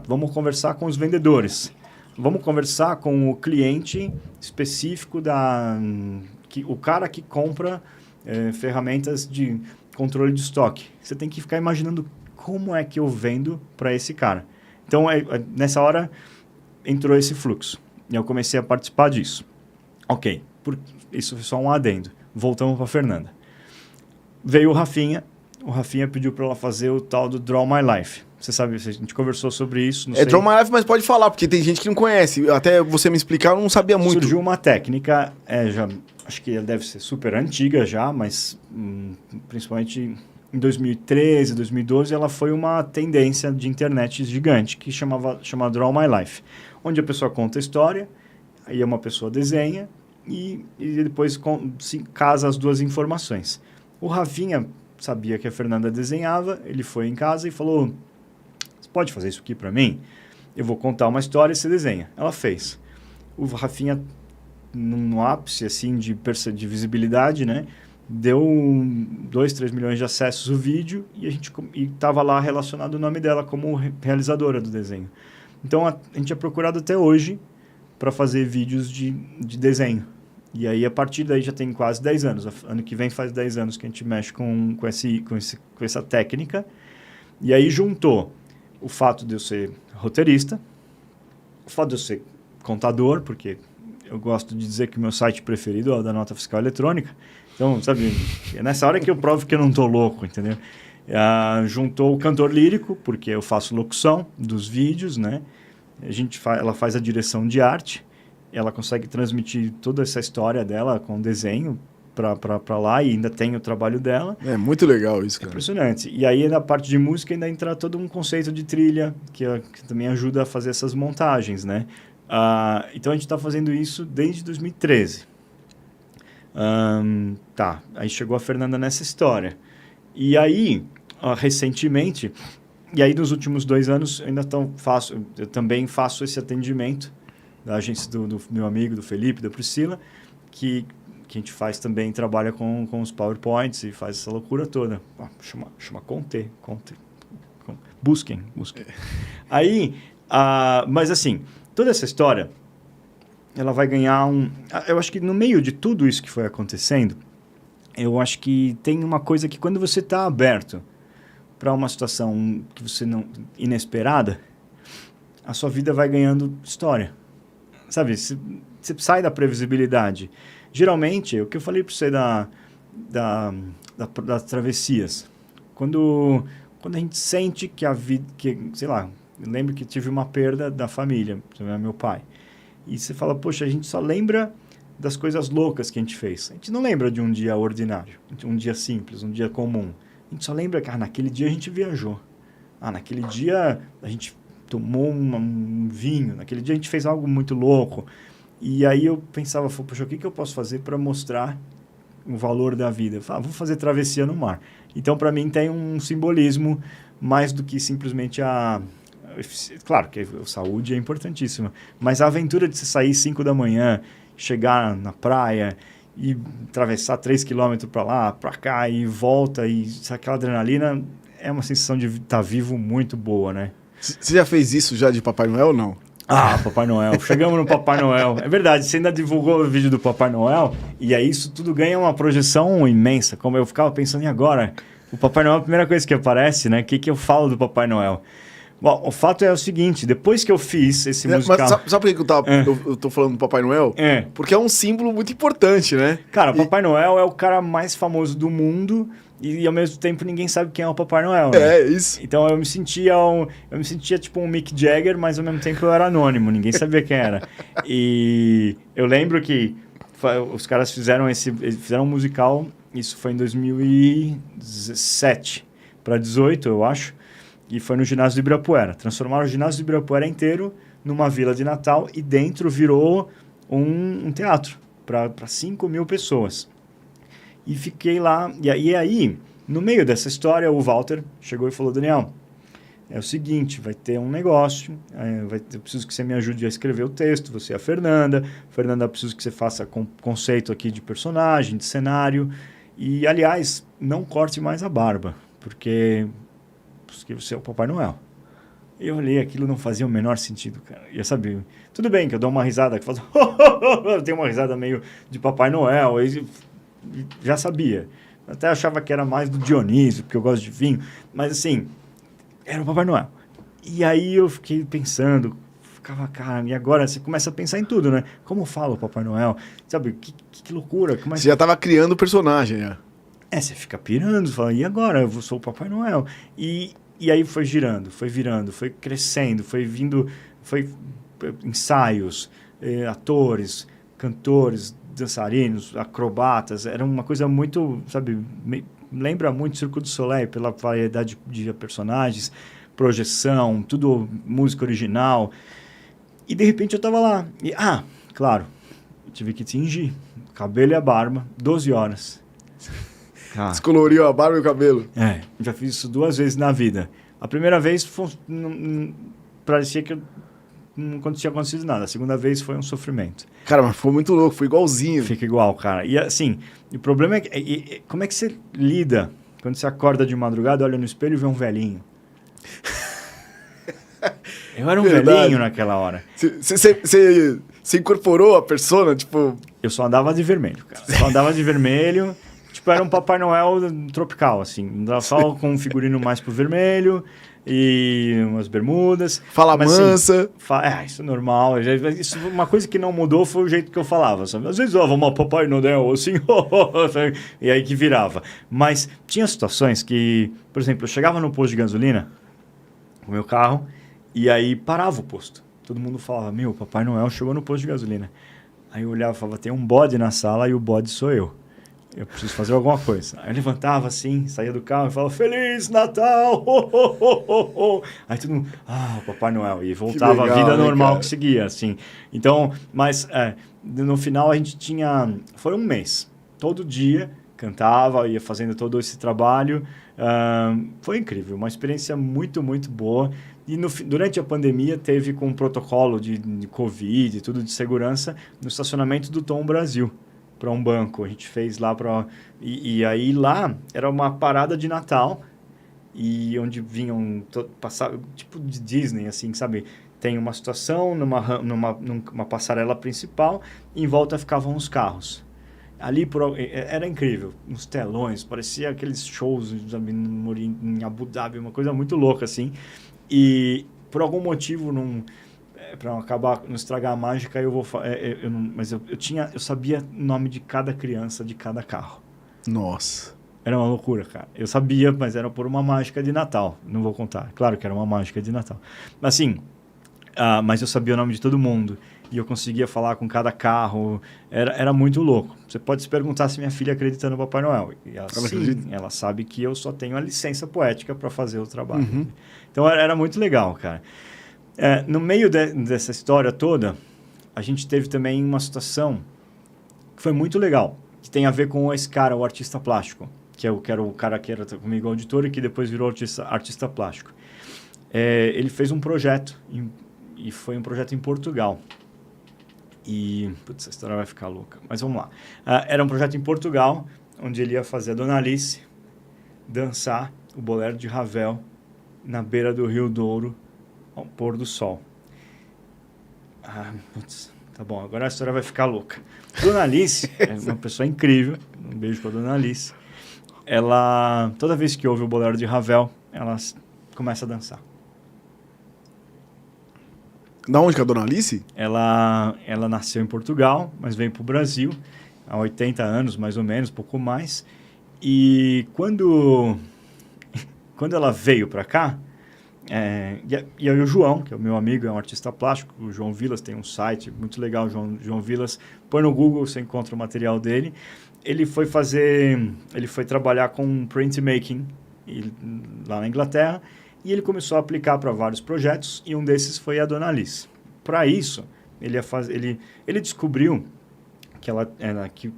vamos conversar com os vendedores. Vamos conversar com o cliente específico o cara que compra ferramentas de controle de estoque. Você tem que ficar imaginando como é que eu vendo para esse cara. Então, nessa hora, entrou esse fluxo. E eu comecei a participar disso. Ok, isso foi só um adendo. Voltamos para a Fernanda. Veio o Rafinha pediu para ela fazer o tal do Draw My Life. Você sabe, a gente conversou sobre isso. Não sei. Draw My Life, mas pode falar, porque tem gente que não conhece. Até você me explicar, eu não sabia muito. Surgiu uma técnica, acho que ela deve ser super antiga já, mas principalmente em 2013, 2012, ela foi uma tendência de internet gigante que chama Draw My Life, onde a pessoa conta a história, aí uma pessoa desenha e depois se casa as duas informações. O Rafinha sabia que a Fernanda desenhava, ele foi em casa e falou, você pode fazer isso aqui para mim? Eu vou contar uma história e você desenha. Ela fez. O Rafinha, no ápice assim, de visibilidade, né? Deu 2, 3 milhões de acessos o vídeo e estava lá relacionado o nome dela como realizadora do desenho. Então, a gente é procurado até hoje para fazer vídeos de desenho. E aí, a partir daí, já tem quase 10 anos. Ano que vem faz 10 anos que a gente mexe com essa técnica. E aí, juntou o fato de eu ser roteirista, o fato de eu ser contador, porque eu gosto de dizer que o meu site preferido é o da nota fiscal eletrônica. Então, sabe, é nessa hora que eu provo que eu não estou louco, entendeu? Juntou o cantor lírico, porque eu faço locução dos vídeos, né? Ela faz a direção de arte, ela consegue transmitir toda essa história dela com desenho para lá e ainda tem o trabalho dela. É muito legal isso, cara. É impressionante. E aí, na parte de música, ainda entra todo um conceito de trilha, que também ajuda a fazer essas montagens, né? Então, a gente está fazendo isso desde 2013. Aí chegou a Fernanda nessa história. E aí, recentemente, nos últimos 2 anos, eu também faço esse atendimento da agência do meu amigo, do Felipe, da Priscila, que a gente faz também, trabalha com os PowerPoints e faz essa loucura toda. Chama Conte. Busquem. Aí, mas assim, toda essa história, ela vai ganhar eu acho que no meio de tudo isso que foi acontecendo, eu acho que tem uma coisa que quando você está aberto para uma situação que você não inesperada, a sua vida vai ganhando história. Sabe, você sai da previsibilidade. Geralmente, o que eu falei para você das travessias, quando a gente sente que a vida, sei lá, eu lembro que tive uma perda da família, meu pai, e você fala, poxa, a gente só lembra das coisas loucas que a gente fez. A gente não lembra de um dia ordinário, um dia simples, um dia comum. A gente só lembra que naquele dia a gente viajou. naquele dia a gente tomou um vinho, naquele dia a gente fez algo muito louco. E aí eu pensava, poxa, o que eu posso fazer para mostrar o valor da vida? Eu falava, vou fazer travessia no mar. Então, para mim, tem um simbolismo mais do que simplesmente Claro que a saúde é importantíssima, mas a aventura de você sair 5 da manhã, chegar na praia e atravessar 3 quilômetros para lá, para cá e volta, e aquela adrenalina é uma sensação de estar vivo muito boa, né? Você já fez isso já de Papai Noel ou não? Papai Noel. Chegamos no Papai Noel. É verdade, você ainda divulgou o vídeo do Papai Noel e aí isso tudo ganha uma projeção imensa. Como eu ficava pensando, e agora? O Papai Noel é a primeira coisa que aparece, né? O que eu falo do Papai Noel? Bom, o fato é o seguinte, depois que eu fiz esse musical... Mas sabe por que eu tô falando do Papai Noel? Porque é um símbolo muito importante, né? Cara, o Papai Noel é o cara mais famoso do mundo e ao mesmo tempo ninguém sabe quem é o Papai Noel, né? É, isso. Então eu me sentia tipo um Mick Jagger, mas ao mesmo tempo eu era anônimo, ninguém sabia quem era. E eu lembro que os caras fizeram um musical, isso foi em 2017 para 18, eu acho. E foi no ginásio do Ibirapuera. Transformaram o ginásio do Ibirapuera inteiro numa vila de Natal e dentro virou um teatro para 5 mil pessoas. E fiquei lá. E aí, no meio dessa história, o Walter chegou e falou, Daniel, é o seguinte, vai ter um negócio, eu preciso que você me ajude a escrever o texto, você é a Fernanda. Fernanda, eu preciso que você faça conceito aqui de personagem, de cenário. E, aliás, não corte mais a barba, porque você é o Papai Noel. Eu olhei, aquilo não fazia o menor sentido, cara. E eu sabia, tudo bem que eu dou uma risada, que faz, eu tenho uma risada meio de Papai Noel, e já sabia. Até achava que era mais do Dionísio, porque eu gosto de vinho, mas assim, era o Papai Noel. E aí eu fiquei pensando, cara, e agora você começa a pensar em tudo, né? Como fala o Papai Noel? Sabe, que loucura. Você já estava criando o personagem, né? Você fica pirando, fala, e agora? Eu sou o Papai Noel. E aí foi girando, foi virando, foi crescendo, foi ensaios, atores, cantores, dançarinos, acrobatas. Era uma coisa muito, sabe, lembra muito Circo du Soleil pela variedade de personagens, projeção, tudo música original. E de repente eu tava lá. E, claro, eu tive que tingir o cabelo e a barba, 12 horas. Descoloriu a barba e o cabelo. Já fiz isso 2 vezes na vida. A primeira vez parecia que não tinha acontecido nada. A segunda vez foi um sofrimento. Cara, mas foi muito louco, foi igualzinho. Fica igual, cara. E assim, o problema é que como é que você lida quando você acorda de madrugada, olha no espelho e vê um velhinho? Eu era um velhinho naquela hora. Você incorporou a persona, tipo... Eu só andava de vermelho, cara. Só andava de vermelho... Tipo, era um Papai Noel tropical, assim. Só com um figurino mais pro vermelho e umas bermudas. Fala mansa. Isso é normal. Isso, uma coisa que não mudou foi o jeito que eu falava. Sabe? Às vezes vamos Papai Noel, assim, e aí que virava. Mas tinha situações que, por exemplo, eu chegava no posto de gasolina com o meu carro e aí parava o posto. Todo mundo falava, o Papai Noel chegou no posto de gasolina. Aí eu olhava e falava, tem um bode na sala e o bode sou eu. Eu preciso fazer alguma coisa. Aí eu levantava assim, saía do carro e falava, Feliz Natal! Aí todo mundo, Papai Noel. E voltava legal, a vida normal que seguia, assim. Então, mas no final a gente tinha... Foi um mês. Todo dia cantava, ia fazendo todo esse trabalho. Foi incrível, uma experiência muito, muito boa. E durante a pandemia teve com um protocolo de Covid e tudo de segurança no estacionamento do Tom Brasil. Para um banco, a gente fez lá e aí lá era uma parada de Natal e onde vinham passar tipo de Disney, assim, sabe? Tem uma situação numa passarela principal e em volta ficavam os carros. Ali era incrível, uns telões, parecia aqueles shows, sabe, em Abu Dhabi, uma coisa muito louca assim. E por algum motivo para não estragar a mágica, eu sabia o nome de cada criança, de cada carro. Nossa. Era uma loucura, cara. Eu sabia, mas era por uma mágica de Natal. Não vou contar. Claro que era uma mágica de Natal. Assim, mas eu sabia o nome de todo mundo. e eu conseguia falar com cada carro. Era muito louco. Você pode se perguntar se minha filha acredita no Papai Noel. E ela, sim, ela sabe que eu só tenho a licença poética para fazer o trabalho. Uhum. Então era muito legal, cara. No meio dessa história toda, a gente teve também uma situação que foi muito legal, que tem a ver com esse cara, o artista plástico, que era o cara que era comigo auditor e que depois virou artista plástico. Ele fez um projeto, e foi um projeto em Portugal. E, putz, essa história vai ficar louca, mas vamos lá. Era um projeto em Portugal, onde ele ia fazer a Dona Alice dançar o bolero de Ravel na beira do Rio Douro, ao pôr do sol. Putz, tá bom, agora a história vai ficar louca. Dona Alice é uma pessoa incrível, um beijo pra Dona Alice. Ela, toda vez que ouve o bolero de Ravel, ela começa a dançar. Da onde que é a Dona Alice? Ela nasceu em Portugal, mas veio pro Brasil há 80 anos, mais ou menos, pouco mais. E quando ela veio para cá, e aí o João, que é o meu amigo, é um artista plástico, o João Vilas tem um site muito legal, João Vilas, põe no Google, você encontra o material dele. Ele foi trabalhar com printmaking lá na Inglaterra, e ele começou a aplicar para vários projetos, e um desses foi a Dona Alice. Para isso, ele descobriu que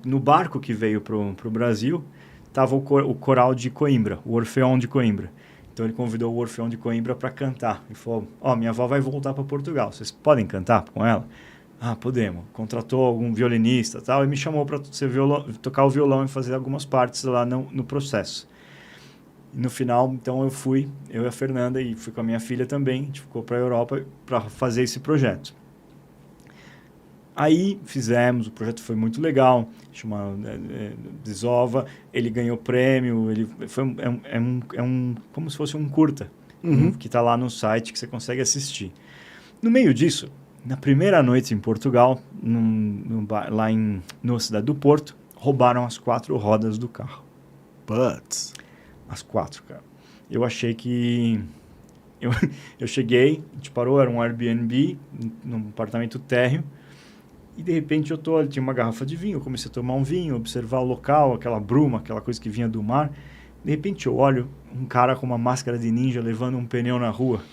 no barco que veio para o Brasil estava o coral de Coimbra, o Orfeão de Coimbra. Então ele convidou o Orfeão de Coimbra para cantar. Ele falou, minha avó vai voltar para Portugal, vocês podem cantar com ela? Podemos. Contratou algum violinista tal, e me chamou para tocar o violão e fazer algumas partes lá no processo. No final, então, eu e a Fernanda, e fui com a minha filha também, a gente ficou para a Europa para fazer esse projeto. Aí fizemos, o projeto foi muito legal, chama Desova, ele ganhou prêmio, como se fosse um curta, que está lá no site que você consegue assistir. No meio disso, na primeira noite em Portugal, na cidade do Porto, roubaram as 4 rodas do carro. Putz. As 4, cara. Eu achei que... Eu cheguei, a gente parou, era um Airbnb, num apartamento térreo, e de repente tinha uma garrafa de vinho, eu comecei a tomar um vinho, observar o local, aquela bruma, aquela coisa que vinha do mar. De repente eu olho um cara com uma máscara de ninja levando um pneu na rua.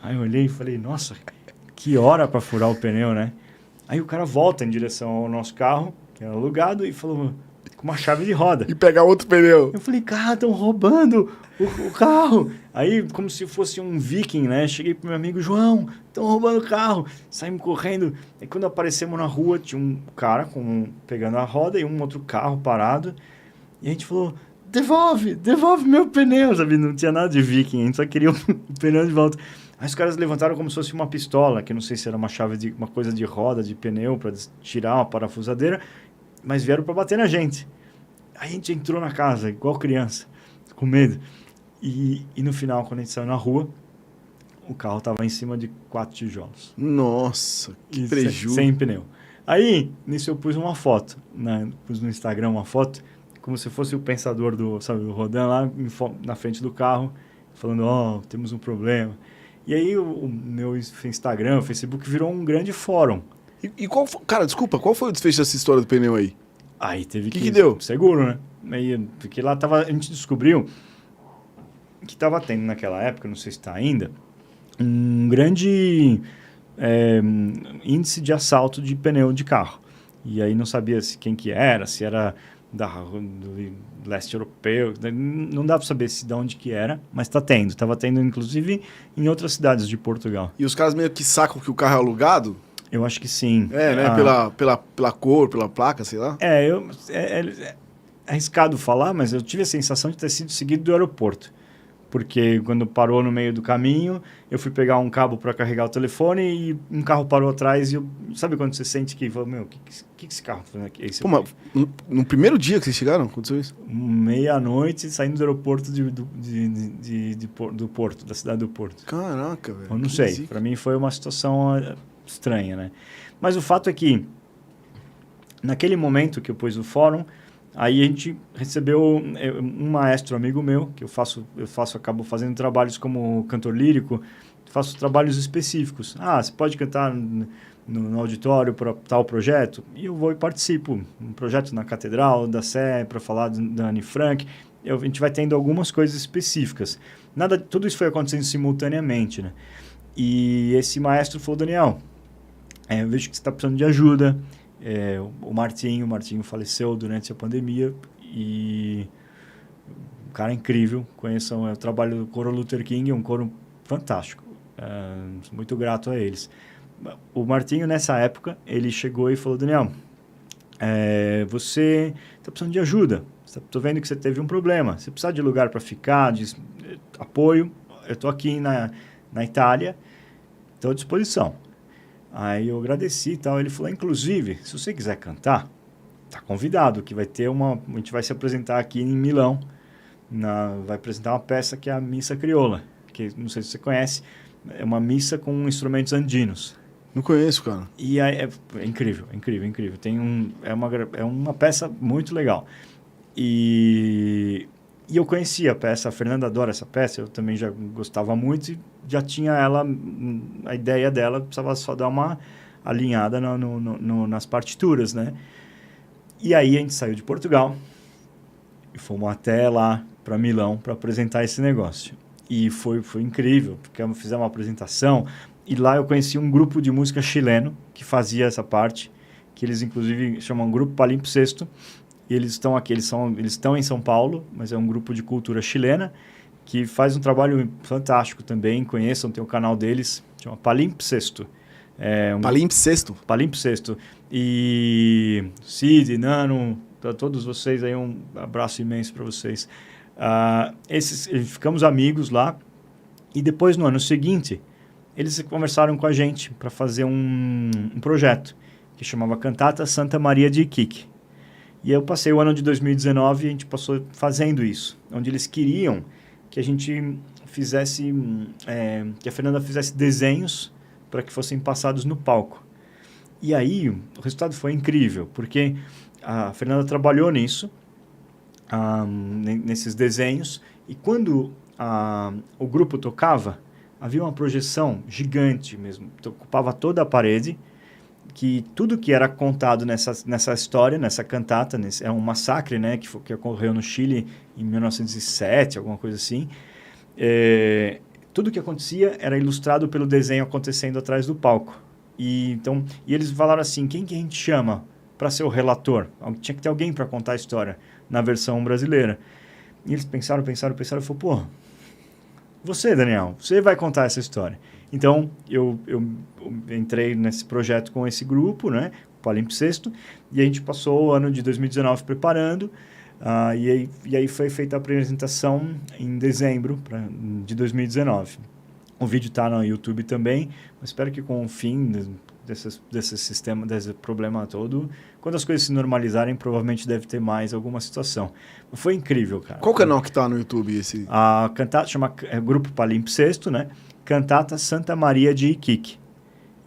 Aí eu olhei e falei, nossa, que hora para furar o pneu, né? Aí o cara volta em direção ao nosso carro, que era alugado, e falou... com uma chave de roda. E pegar outro pneu. Eu falei, cara, estão roubando o carro. Aí, como se fosse um viking, né? Cheguei pro meu amigo, João, estão roubando o carro. Saímos correndo. Aí, quando aparecemos na rua, tinha um cara pegando a roda e um outro carro parado. E a gente falou, devolve meu pneu, sabe? Não tinha nada de viking, a gente só queria o pneu de volta. Aí os caras levantaram como se fosse uma pistola, que não sei se era uma coisa de roda, de pneu, para tirar uma parafusadeira. Mas vieram para bater na gente. Aí a gente entrou na casa, igual criança, com medo. E no final, quando a gente saiu na rua, o carro estava em cima de 4 tijolos. Nossa, que prejuízo. Sem pneu. Aí, nisso eu pus uma foto, pus no Instagram uma foto, como se fosse o pensador do Rodin lá na frente do carro, falando, temos um problema. E aí o meu Instagram, o Facebook, virou um grande fórum. E qual foi, cara, desculpa, qual foi o desfecho dessa história do pneu aí? Aí teve que deu? Seguro, né? Aí, porque lá a gente descobriu que estava tendo naquela época, não sei se está ainda, um grande índice de assalto de pneu de carro. E aí não sabia quem que era, se era do leste europeu, não dá para saber de onde que era, mas estava tendo inclusive em outras cidades de Portugal. E os caras meio que sacam que o carro é alugado? Eu acho que sim. Né? Pela cor, pela placa, sei lá. É arriscado falar, mas eu tive a sensação de ter sido seguido do aeroporto. Porque quando parou no meio do caminho, eu fui pegar um cabo para carregar o telefone e um carro parou atrás e sabe quando você sente que, o que esse carro tá fazendo aqui? Pô, mas no primeiro dia que vocês chegaram, aconteceu isso? Meia-noite, saindo do aeroporto do Porto, da cidade do Porto. Caraca, velho. Eu não sei, para mim foi uma situação estranha, né? Mas o fato é que, naquele momento que eu pus o fórum, aí a gente recebeu um maestro amigo meu, que acabo fazendo trabalhos como cantor lírico, faço trabalhos específicos. Você pode cantar no auditório para tal projeto? E eu vou e participo. Um projeto na Catedral da Sé, para falar da Anne Frank. A gente vai tendo algumas coisas específicas. Tudo isso foi acontecendo simultaneamente, né? E esse maestro falou, Daniel, eu vejo que você está precisando de ajuda. O Martinho faleceu durante a pandemia e um cara incrível. Conheçam o trabalho do Coro Luther King, é um coro fantástico. Sou muito grato a eles. O Martinho, nessa época, ele chegou e falou, Daniel, você está precisando de ajuda. Estou vendo que você teve um problema. Você precisa de lugar para ficar, de apoio. Eu estou aqui na Itália, estou à disposição. Aí eu agradeci e tal. Ele falou, inclusive, se você quiser cantar, está convidado, que vai ter a gente vai se apresentar aqui em Milão. Vai apresentar uma peça que é a Missa Crioula, que não sei se você conhece, é uma missa com instrumentos andinos. Não conheço, cara. E aí é incrível. É uma peça muito legal. E eu conhecia a peça, a Fernanda adora essa peça, eu também já gostava muito e já tinha a ideia dela, precisava só dar uma alinhada nas partituras, né? E aí a gente saiu de Portugal e fomos até lá para Milão para apresentar esse negócio. E foi incrível, porque fizemos uma apresentação e lá eu conheci um grupo de música chileno que fazia essa parte, que eles inclusive chamam Grupo Palimpsesto. E eles estão aqui, eles estão em São Paulo, mas é um grupo de cultura chilena que faz um trabalho fantástico também. Conheçam, tem o canal deles, chama Palimpsesto. Palimpsesto? Palimpsesto. E Cid, Nano, para todos vocês aí, um abraço imenso para vocês. Ficamos amigos lá e depois, no ano seguinte, eles conversaram com a gente para fazer um projeto que chamava Cantata Santa Maria de Iquique. E eu passei o ano de 2019 e a gente passou fazendo isso, onde eles queriam que a gente fizesse, que a Fernanda fizesse desenhos para que fossem passados no palco. E aí o resultado foi incrível, porque a Fernanda trabalhou nisso, nesses desenhos, e quando o grupo tocava, havia uma projeção gigante mesmo, ocupava toda a parede, que tudo que era contado nessa história, nessa cantata, é um massacre, né, que ocorreu no Chile em 1907, alguma coisa assim. Tudo que acontecia era ilustrado pelo desenho acontecendo atrás do palco. E eles falaram assim, quem que a gente chama para ser o relator? Tinha que ter alguém para contar a história na versão brasileira. E eles pensaram e falaram, pô, você, Daniel, você vai contar essa história. Então, eu entrei nesse projeto com esse grupo, né, o Palimpsesto, e a gente passou o ano de 2019 preparando, e aí foi feita a apresentação em dezembro de 2019. O vídeo está no YouTube também, mas espero que com o fim desse sistema, desse problema todo, quando as coisas se normalizarem, provavelmente deve ter mais alguma situação. Foi incrível, cara. Qual canal que está no YouTube esse? A cantata chama Grupo Palimpsesto, né? Cantata Santa Maria de Iquique.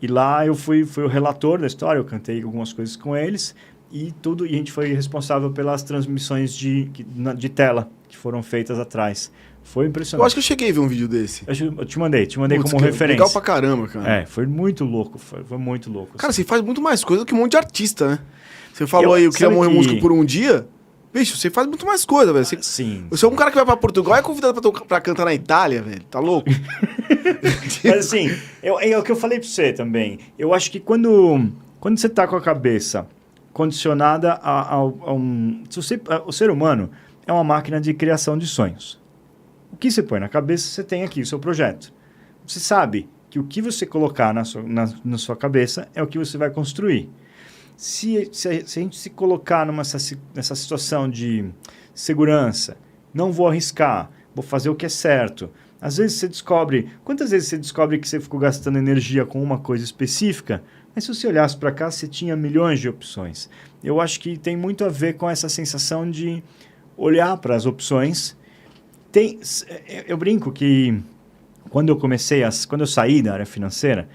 E lá eu fui o relator da história, eu cantei algumas coisas com eles e a gente foi responsável pelas transmissões de tela que foram feitas atrás. Foi impressionante. Eu acho que eu cheguei a ver um vídeo desse. Eu te mandei como referência. Legal pra caramba, cara. Foi muito louco, foi muito louco. Cara, você faz muito mais coisa do que um monte de artista, né? Você falou eu queria morrer músico por um dia... Bicho, você faz muito mais coisa, velho. Sim. Você é um cara que vai pra Portugal e é convidado pra cantar na Itália, velho. Tá louco? Mas assim, é o que eu falei pra você também. Eu acho que quando você tá com a cabeça condicionada o ser humano é uma máquina de criação de sonhos. O que você põe na cabeça, você tem aqui o seu projeto. Você sabe que o que você colocar na sua cabeça é o que você vai construir. Se a gente se colocar nessa situação de segurança, não vou arriscar, vou fazer o que é certo. Às vezes você descobre... Quantas vezes você descobre que você ficou gastando energia com uma coisa específica, mas se você olhasse para cá, você tinha milhões de opções. Eu acho que tem muito a ver com essa sensação de olhar para as opções. Eu brinco que quando eu saí da área financeira,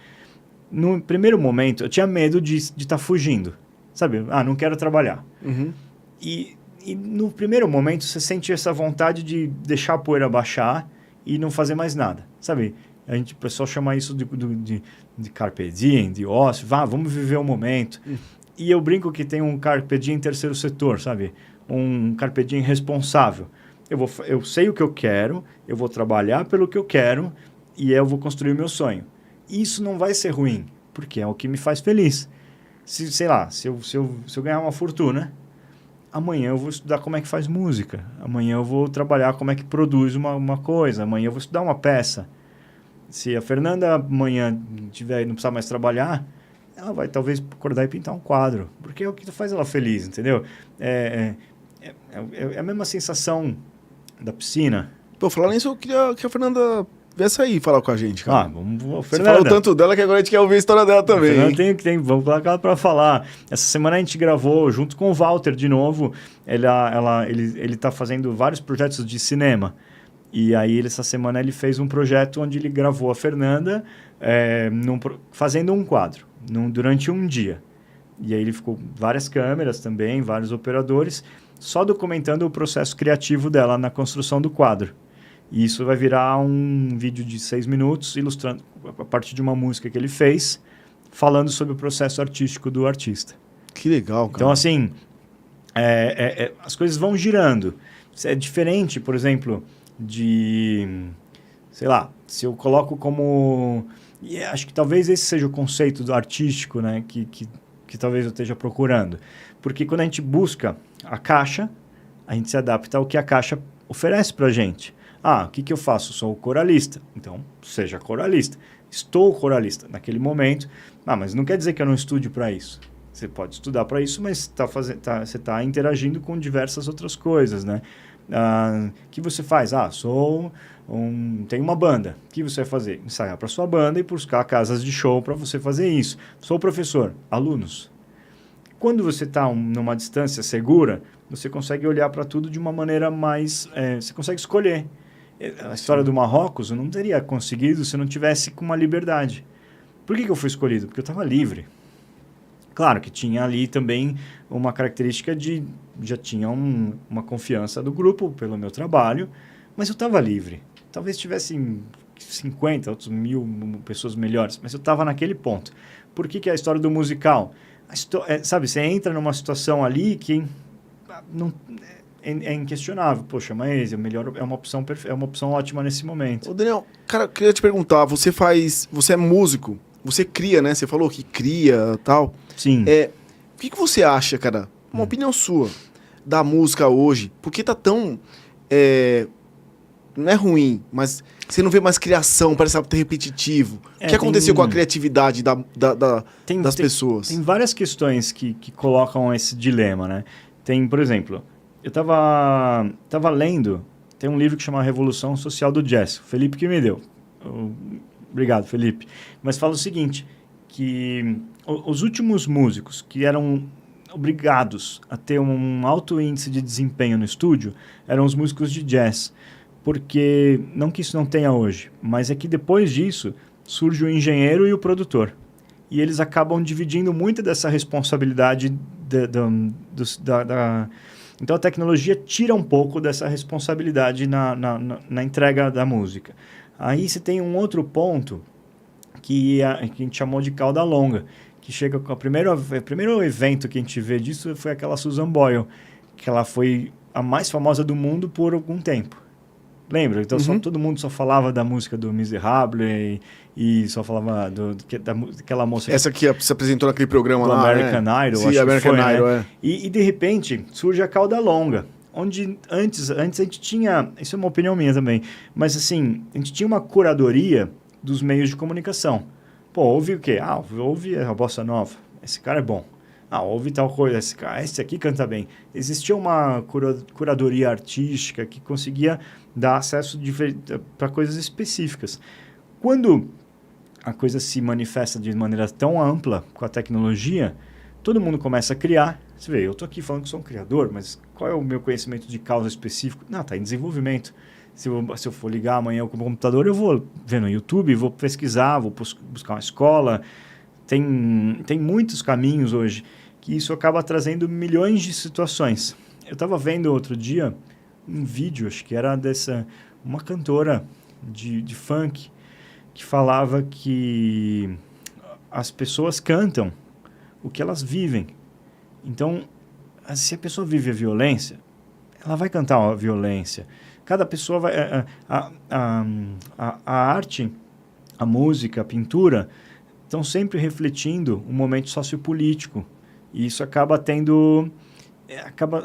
no primeiro momento, eu tinha medo de estar fugindo. Sabe? Não quero trabalhar. Uhum. E no primeiro momento, você sente essa vontade de deixar a poeira baixar e não fazer mais nada. Sabe? o pessoal chama isso de carpe diem, de ócio. Vamos viver o momento. E eu brinco que tem um carpe diem terceiro setor, sabe? Um carpe diem responsável. Eu sei o que eu quero, eu vou trabalhar pelo que eu quero e eu vou construir o meu sonho. Isso não vai ser ruim, porque é o que me faz feliz. Se eu ganhar uma fortuna, amanhã eu vou estudar como é que faz música. Amanhã eu vou trabalhar como é que produz uma coisa. Amanhã eu vou estudar uma peça. Se a Fernanda amanhã não precisar mais trabalhar, ela vai talvez acordar e pintar um quadro. Porque é o que faz ela feliz, entendeu? É a mesma sensação da piscina. Pô, falando nisso, eu queria que a Fernanda viesse aí falar com a gente, cara. Vamos, Você falou tanto dela que agora a gente quer ouvir a história dela também. Vamos colocar ela para falar. Essa semana a gente gravou junto com o Walter de novo. Ele tá fazendo vários projetos de cinema. E aí, essa semana, ele fez um projeto onde ele gravou a Fernanda fazendo um quadro durante um dia. E aí ele ficou várias câmeras também, vários operadores, só documentando o processo criativo dela na construção do quadro. E isso vai virar um vídeo de 6 minutos, ilustrando a partir de uma música que ele fez, falando sobre o processo artístico do artista. Que legal, cara. Então, assim, as coisas vão girando. É diferente, por exemplo, sei lá, se eu coloco como... E acho que talvez esse seja o conceito do artístico, né, que talvez eu esteja procurando. Porque quando a gente busca a caixa, a gente se adapta ao que a caixa oferece para a gente. O que eu faço? Sou coralista. Então, seja coralista. Estou coralista naquele momento. Mas não quer dizer que eu não estude para isso. Você pode estudar para isso, mas você está interagindo com diversas outras coisas, né? O que você faz? Tenho uma banda. O que você vai fazer? Ensaiar para sua banda e buscar casas de show para você fazer isso. Sou professor. Alunos. Quando você está numa distância segura, você consegue olhar para tudo de uma maneira mais... você consegue escolher. A história do Marrocos eu não teria conseguido se eu não tivesse com uma liberdade. Por que eu fui escolhido? Porque eu estava livre. Claro que tinha ali também uma característica já tinha uma confiança do grupo pelo meu trabalho, mas eu estava livre. Talvez tivessem 50, outros 1000 pessoas melhores, mas eu estava naquele ponto. Por que é a história do musical? Sabe, você entra numa situação ali que não... É inquestionável. Poxa, mas é uma opção ótima nesse momento. Ô, Daniel, cara, eu queria te perguntar, você é músico, você cria, né? Você falou que cria e tal. Sim. O que você acha, cara, uma opinião sua, da música hoje? Por que tá tão... não é ruim, mas você não vê mais criação, parece algo repetitivo. O que aconteceu com a criatividade das pessoas? Tem várias questões que colocam esse dilema, né? Tem, por exemplo... Eu tava lendo, tem um livro que chama Revolução Social do Jazz, o Felipe que me deu. Obrigado, Felipe. Mas fala o seguinte, que os últimos músicos que eram obrigados a ter um alto índice de desempenho no estúdio eram os músicos de jazz. Porque, não que isso não tenha hoje, mas é que depois disso surge o engenheiro e o produtor. E eles acabam dividindo muito dessa responsabilidade Então, a tecnologia tira um pouco dessa responsabilidade na entrega da música. Aí você tem um outro ponto que a gente chamou de cauda longa, que chega com o primeiro evento que a gente vê disso foi aquela Susan Boyle, que ela foi a mais famosa do mundo por algum tempo. Lembra? Então, todo mundo só falava da música do Miserable e só falava daquela moça... Essa que se apresentou naquele programa do lá, American Idol, Sim, acho American que foi, Idol, né? E, de repente, surge a cauda longa, onde antes a gente tinha... Isso é uma opinião minha também, mas assim, a gente tinha uma curadoria dos meios de comunicação. Pô, ouve o quê? Ouve a bossa nova. Esse cara é bom. Ouve tal coisa. Esse aqui canta bem. Existia uma curadoria artística que conseguia dar acesso para coisas específicas. Quando a coisa se manifesta de maneira tão ampla com a tecnologia, todo mundo começa a criar. Você vê, eu estou aqui falando que sou um criador, mas qual é o meu conhecimento de causa específico? Não, está em desenvolvimento. Se eu for ligar amanhã com o computador, eu vou ver no YouTube, vou pesquisar, vou buscar uma escola. Tem muitos caminhos hoje que isso acaba trazendo milhões de situações. Eu estava vendo outro dia um vídeo, acho que era uma cantora de funk, que falava que as pessoas cantam o que elas vivem. Então, se a pessoa vive a violência, ela vai cantar a violência. Cada pessoa vai... A arte, a música, a pintura, estão sempre refletindo um momento sociopolítico. E isso acaba tendo...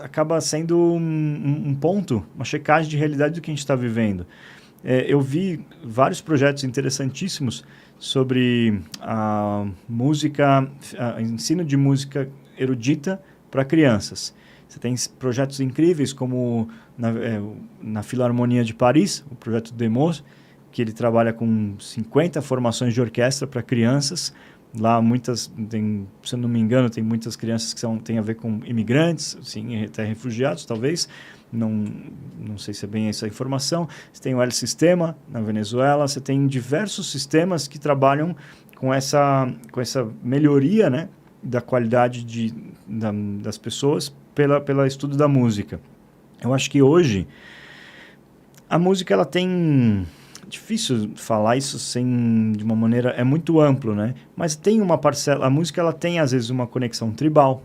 Acaba sendo um ponto, uma checagem de realidade do que a gente está vivendo. Eu vi vários projetos interessantíssimos sobre a música, ensino de música erudita para crianças. Você tem projetos incríveis como na Filarmonia de Paris, o projeto Demos, que ele trabalha com 50 formações de orquestra para crianças. Lá muitas, se eu não me engano, tem muitas crianças que têm a ver com imigrantes, sim, até refugiados, talvez. Não sei se é bem essa informação. Você tem o El Sistema na Venezuela, você tem diversos sistemas que trabalham com essa melhoria, né, da qualidade das pessoas pelo estudo da música. Eu acho que hoje a música ela tem... Difícil falar isso de uma maneira... É muito amplo, né? Mas tem uma parcela... A música ela tem, às vezes, uma conexão tribal,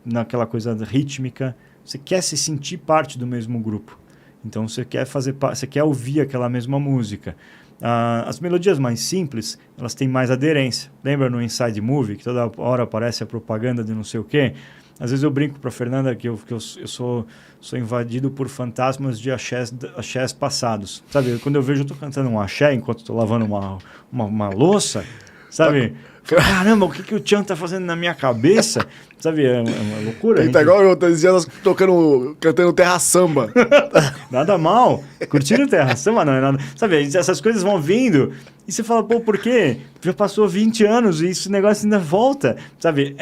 naquela coisa rítmica. Você quer se sentir parte do mesmo grupo. Então, você quer ouvir aquela mesma música. As melodias mais simples, elas têm mais aderência. Lembra no Inside Movie, que toda hora aparece a propaganda de não sei o quê? Às vezes eu brinco para a Fernanda que eu sou invadido por fantasmas de axés passados. Sabe, quando eu vejo eu estou cantando um axé enquanto estou lavando uma louça, sabe? Caramba, o que o Tchan tá fazendo na minha cabeça? Sabe, é uma loucura. Tá igual eu, tô dizendo, cantando terra samba. Nada mal. Curtindo terra samba não é nada. Sabe, essas coisas vão vindo e você fala, pô, por quê? Já passou 20 anos e esse negócio ainda volta. Sabe,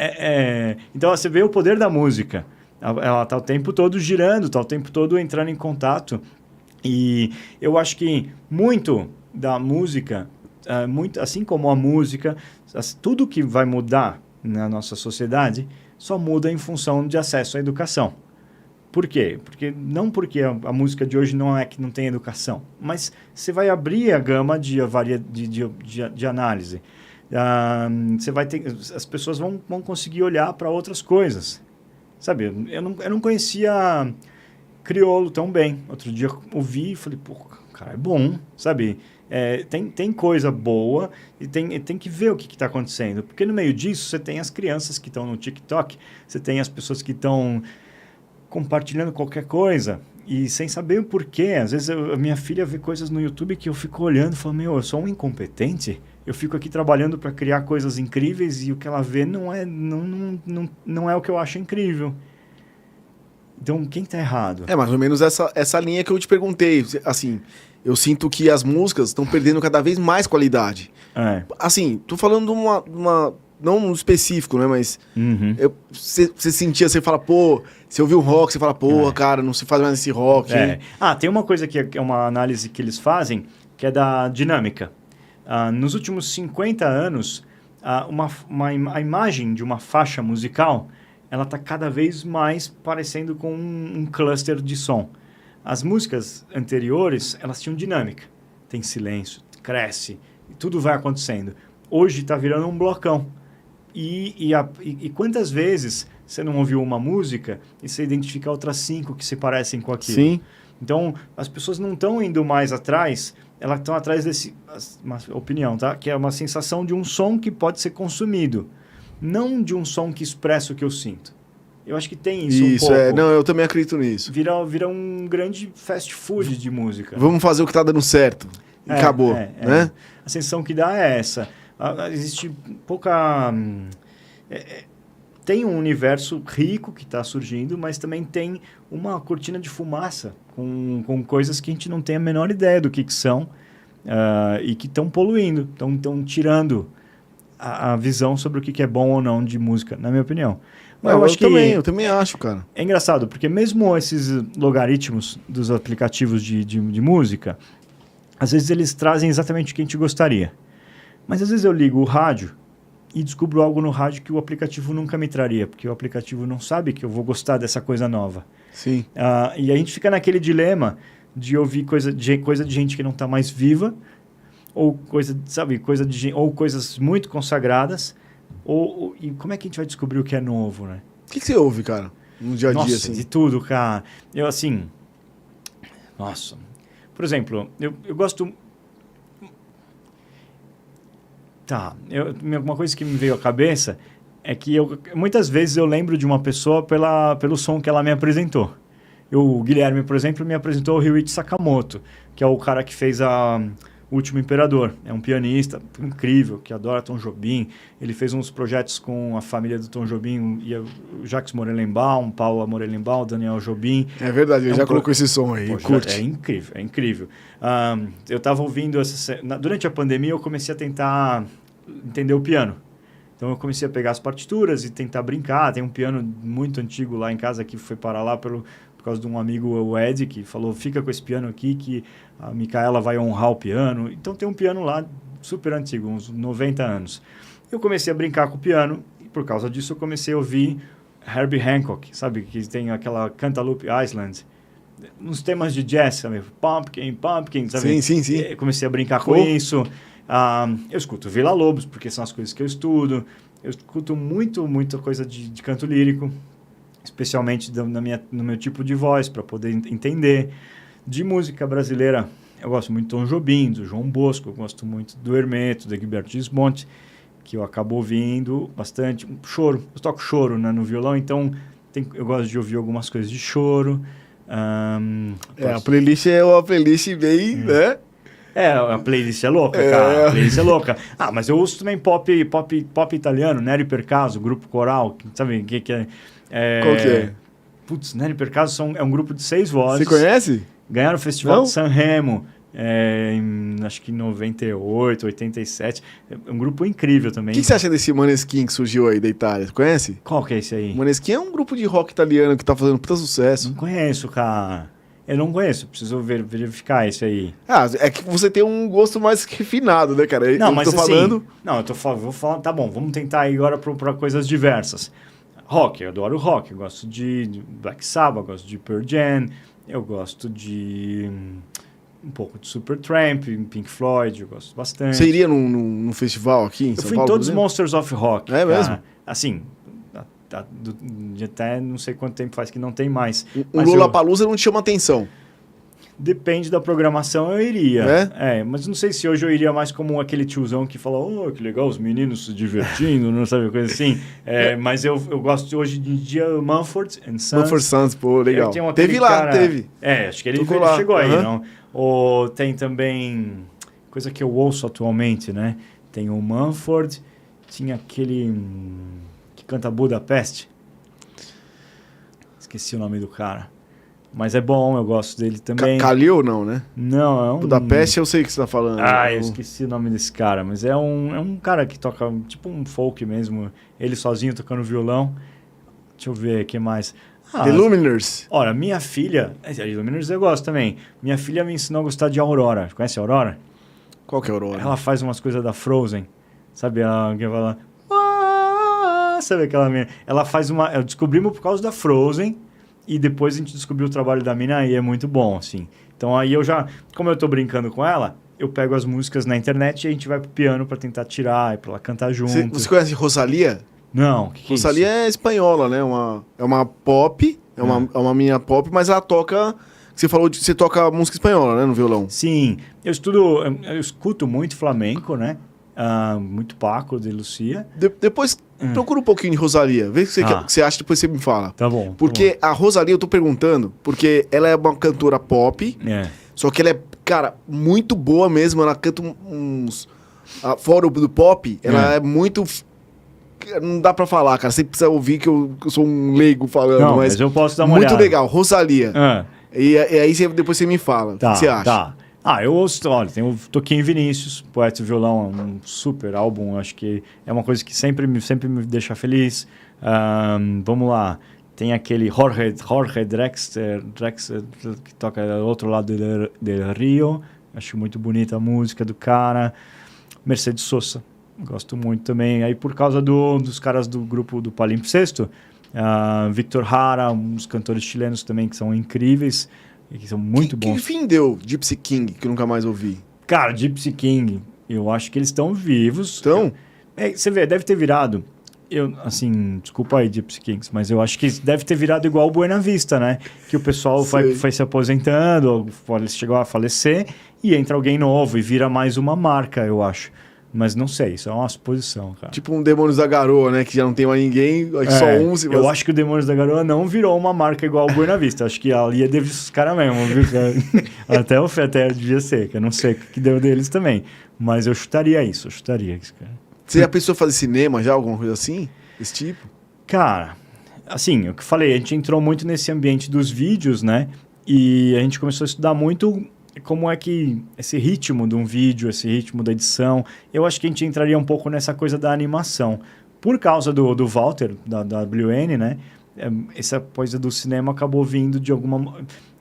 então você vê o poder da música. Ela tá o tempo todo girando, tá o tempo todo entrando em contato. E eu acho que muito da música... assim como a música, tudo que vai mudar na nossa sociedade só muda em função de acesso à educação. Por quê? Não porque a música de hoje não é que não tem educação, mas você vai abrir a gama de análise. Você vai ter, as pessoas vão conseguir olhar para outras coisas. Sabe, eu não conhecia crioulo tão bem. Outro dia eu ouvi e falei, pô, cara, é bom, sabe? Tem coisa boa e tem que ver o que está acontecendo. Porque no meio disso, você tem as crianças que estão no TikTok, você tem as pessoas que estão compartilhando qualquer coisa e sem saber o porquê. Às vezes a minha filha vê coisas no YouTube que eu fico olhando e falo, eu sou um incompetente? Eu fico aqui trabalhando para criar coisas incríveis e o que ela vê não é o que eu acho incrível. Então, quem está errado? É mais ou menos essa linha que eu te perguntei. Assim, eu sinto que as músicas estão perdendo cada vez mais qualidade. Assim, tô falando de uma não no específico, né? Mas você sentia, você fala, pô... Você ouviu rock, você fala, pô, cara, não se faz mais esse rock. Tem uma coisa que é uma análise que eles fazem, que é da dinâmica. Nos últimos 50 anos, a imagem de uma faixa musical... ela está cada vez mais parecendo com um cluster de som. As músicas anteriores, elas tinham dinâmica. Tem silêncio, cresce, tudo vai acontecendo. Hoje está virando um blocão. E quantas vezes você não ouviu uma música e você identifica outras 5 que se parecem com aquilo? Sim. Então, as pessoas não estão indo mais atrás, elas estão atrás desse... Uma opinião, tá? Que é uma sensação de um som que pode ser consumido. Não de um som que expressa o que eu sinto. Eu acho que tem isso um pouco. Não, eu também acredito nisso. Vira um grande fast food de música. Vamos fazer o que tá dando certo. E acabou, né? A sensação que dá é essa. Existe pouca... Tem um universo rico que está surgindo, mas também tem uma cortina de fumaça com coisas que a gente não tem a menor ideia do que são e que estão poluindo, estão tirando a visão sobre o que é bom ou não de música, na minha opinião. Eu também acho, cara. É engraçado, porque mesmo esses logaritmos dos aplicativos de música, às vezes eles trazem exatamente o que a gente gostaria. Mas às vezes eu ligo o rádio e descubro algo no rádio que o aplicativo nunca me traria, porque o aplicativo não sabe que eu vou gostar dessa coisa nova. Sim. E a gente fica naquele dilema de ouvir coisa de gente que não está mais viva, ou ou coisas muito consagradas, e como é que a gente vai descobrir o que é novo, né? O que você ouve, cara, no dia a dia, assim? De tudo, cara. Eu, assim... Nossa. Por exemplo, eu gosto... Tá. Uma coisa que me veio à cabeça é que muitas vezes eu lembro de uma pessoa pelo som que ela me apresentou. O Guilherme, por exemplo, me apresentou o Ryuichi Sakamoto, que é o cara que fez O Último Imperador. É um pianista incrível, que adora Tom Jobim. Ele fez uns projetos com a família do Tom Jobim, e o Jacques Morelenbaum, Paula Morelenbaum, Daniel Jobim. É verdade, ele já colocou esse som aí, curte. É incrível, é incrível. Eu estava ouvindo... Durante a pandemia, eu comecei a tentar entender o piano. Então, eu comecei a pegar as partituras e tentar brincar. Tem um piano muito antigo lá em casa que foi parar lá por causa de um amigo, o Ed, que falou, fica com esse piano aqui que a Micaela vai honrar o piano. Então, tem um piano lá super antigo, uns 90 anos. Eu comecei a brincar com o piano e, por causa disso, eu comecei a ouvir Herbie Hancock, sabe? Que tem aquela Cantaloupe Island. Uns temas de jazz, sabe? Pumpkin, sabe? Sim. Eu comecei a brincar com isso. Eu escuto Villa Lobos, porque são as coisas que eu estudo. Eu escuto muita coisa de canto lírico, especialmente no meu tipo de voz, para poder entender. De música brasileira, eu gosto muito do Tom Jobim, do João Bosco, eu gosto muito do Hermeto, do Egberto Gismonti, que eu acabo ouvindo bastante. Choro, eu toco choro, né, no violão, então eu gosto de ouvir algumas coisas de choro. A playlist é uma playlist bem, né? A playlist é louca, cara. A playlist é louca. Mas eu ouço também pop italiano, Nery Percaso, grupo coral, sabe o que é? Qual que é? Putz, Nery Percaso é um grupo de 6 vozes. Você conhece? Ganharam o Festival de San Remo, acho que em 98, 87. É um grupo incrível também. O que você acha desse Maneskin que surgiu aí da Itália? Você conhece? Qual que é esse aí? O Maneskin é um grupo de rock italiano que tá fazendo puta sucesso. Não conheço, cara. Eu não conheço, preciso verificar isso aí. É que você tem um gosto mais refinado, né, cara? Não, mas falando... Não, vou falar... Tá bom, vamos tentar ir agora para coisas diversas. Rock, eu adoro rock. Eu gosto de Black Sabbath, eu gosto de Pearl Jam, eu gosto de um pouco de Supertramp, Pink Floyd, eu gosto bastante. Você iria num festival aqui em São Paulo? Eu fui em todos os Monsters of Rock. É mesmo? Assim... até não sei quanto tempo faz que não tem mais. O Lollapalooza não te chama atenção? Depende da programação, eu iria. Mas não sei se hoje eu iria mais como aquele tiozão que fala, que legal, os meninos se divertindo, não sabe, coisa assim. Mas eu gosto hoje em dia Mumford & Sons. Mumford & Sons, pô, legal. Teve lá. Acho que ele chegou aí, não? Ou tem também coisa que eu ouço atualmente, né? Tem o Mumford, tinha aquele... que canta Budapeste. Esqueci o nome do cara. Mas é bom, eu gosto dele também. Kalil não, né? Não, é um... Budapeste eu sei o que você tá falando. Eu esqueci o nome desse cara. Mas é um cara que toca tipo um folk mesmo. Ele sozinho tocando violão. Deixa eu ver o que mais. The Lumineers. Olha, minha filha... The Lumineers eu gosto também. Minha filha me ensinou a gostar de Aurora. Conhece a Aurora? Qual que é a Aurora? Ela faz umas coisas da Frozen. Sabe? Ela fala... Sabe aquela menina? Ela faz uma... Descobrimos por causa da Frozen. E depois a gente descobriu o trabalho da mina e é muito bom, assim. Então aí eu já... Como eu tô brincando com ela, eu pego as músicas na internet e a gente vai pro piano pra tentar tirar, pra ela cantar junto. Você conhece Rosalía? Não, que Rosalía é espanhola, né? É uma pop, é uma menina pop, mas ela toca... Você falou de você toca música espanhola, né? No violão. Sim. Eu escuto muito flamenco, né? Muito Paco de Lucia. Depois procura um pouquinho de Rosalía. Vê o que você acha, depois você me fala. Tá bom. Porque a Rosalía, eu tô perguntando, porque ela é uma cantora pop, só que ela é, cara, muito boa mesmo. Ela canta uns... Fora do pop, ela é muito... Não dá pra falar, cara. Você precisa ouvir que eu sou um leigo falando. Não, mas eu posso dar uma olhada. Muito legal, Rosalía. E aí depois você me fala. O que você acha? Tá. Eu ouço, olha, tem o Toquinho Vinícius, Poeta e Violão, é um super álbum, acho que é uma coisa que sempre me deixa feliz. Vamos lá, tem aquele Jorge Drexler, que toca do outro lado do Rio, acho muito bonita a música do cara. Mercedes Sosa, gosto muito também, aí por causa dos caras do grupo do Palimpsesto, Victor Jara, uns cantores chilenos também que são incríveis, e que são muito bons. Que fim deu Gypsy King, que eu nunca mais ouvi? Cara, Gypsy King, eu acho que eles estão vivos. Então, Você vê, deve ter virado... desculpa aí, Gypsy Kings, mas eu acho que deve ter virado igual o Buena Vista, né? Que o pessoal foi se aposentando, chegou a falecer, e entra alguém novo e vira mais uma marca, eu acho. Mas não sei, isso é uma suposição, cara. tipo um Demônios da Garoa, né? Que já não tem mais ninguém, só um. Eu acho que o Demônios da Garoa não virou uma marca igual o Buena Vista. Acho que ali é dos caras mesmo, viu? até devia ser, que eu não sei o que deu deles também. Mas eu chutaria isso, cara. Você já pensou em fazer cinema já, alguma coisa assim? Esse tipo? Cara, assim, o que eu falei, a gente entrou muito nesse ambiente dos vídeos, né? E a gente começou a estudar muito como é que esse ritmo de um vídeo, esse ritmo da edição, eu acho que a gente entraria um pouco nessa coisa da animação. Por causa do Walter, da WN, né? Essa coisa do cinema acabou vindo de alguma...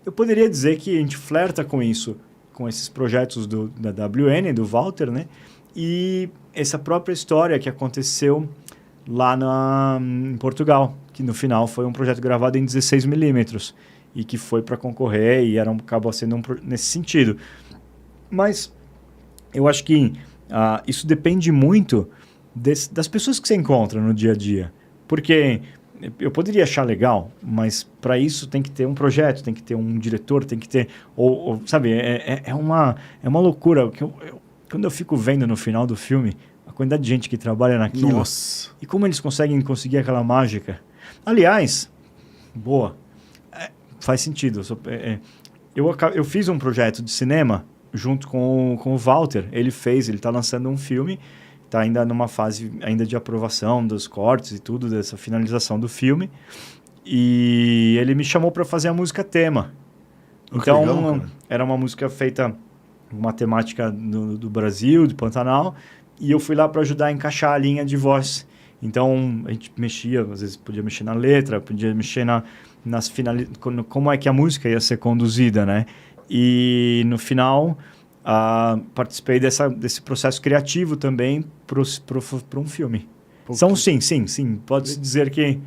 Eu poderia dizer que a gente flerta com isso, com esses projetos da WN, do Walter, né? E essa própria história que aconteceu lá em Portugal, que no final foi um projeto gravado em 16mm e que foi para concorrer e acabou sendo nesse sentido. Mas eu acho que isso depende muito das pessoas que você encontra no dia a dia. Porque eu poderia achar legal, mas para isso tem que ter um projeto, tem que ter um diretor, tem que ter... sabe, é uma loucura. Quando eu fico vendo no final do filme a quantidade de gente que trabalha naquilo. Nossa. E como eles conseguir aquela mágica. Aliás, boa, faz sentido. Eu fiz um projeto de cinema junto com o Walter. Ele está lançando um filme, está ainda numa fase ainda de aprovação dos cortes e tudo, dessa finalização do filme. E ele me chamou para fazer a música tema. Então, legal, era uma música feita... uma temática do Brasil, de Pantanal, e eu fui lá para ajudar a encaixar a linha de voz. Então, a gente mexia, às vezes podia mexer na letra, podia mexer como é que a música ia ser conduzida, né? E, no final, participei desse processo criativo também para um filme. São, sim, pode-se dizer que...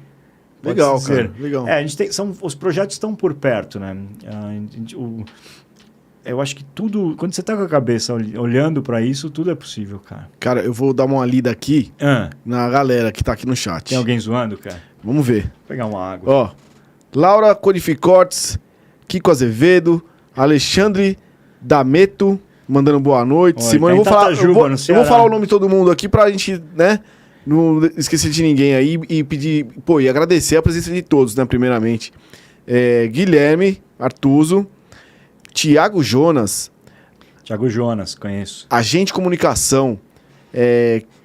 Legal, cara, legal. Os projetos estão por perto, né? Eu acho que tudo... Quando você tá com a cabeça olhando para isso, tudo é possível, cara. Cara, eu vou dar uma lida aqui na galera que tá aqui no chat. Tem alguém zoando, cara? Vamos ver. Vou pegar uma água. Ó, Laura Codificortes, Kiko Azevedo, Alexandre Dameto, mandando boa noite. Oi, Simone, eu vou falar o nome de todo mundo aqui pra gente, né, não esquecer de ninguém aí e pedir... e agradecer a presença de todos, né, primeiramente. Guilherme Artuso, Tiago Jonas, conheço. Agente Comunicação,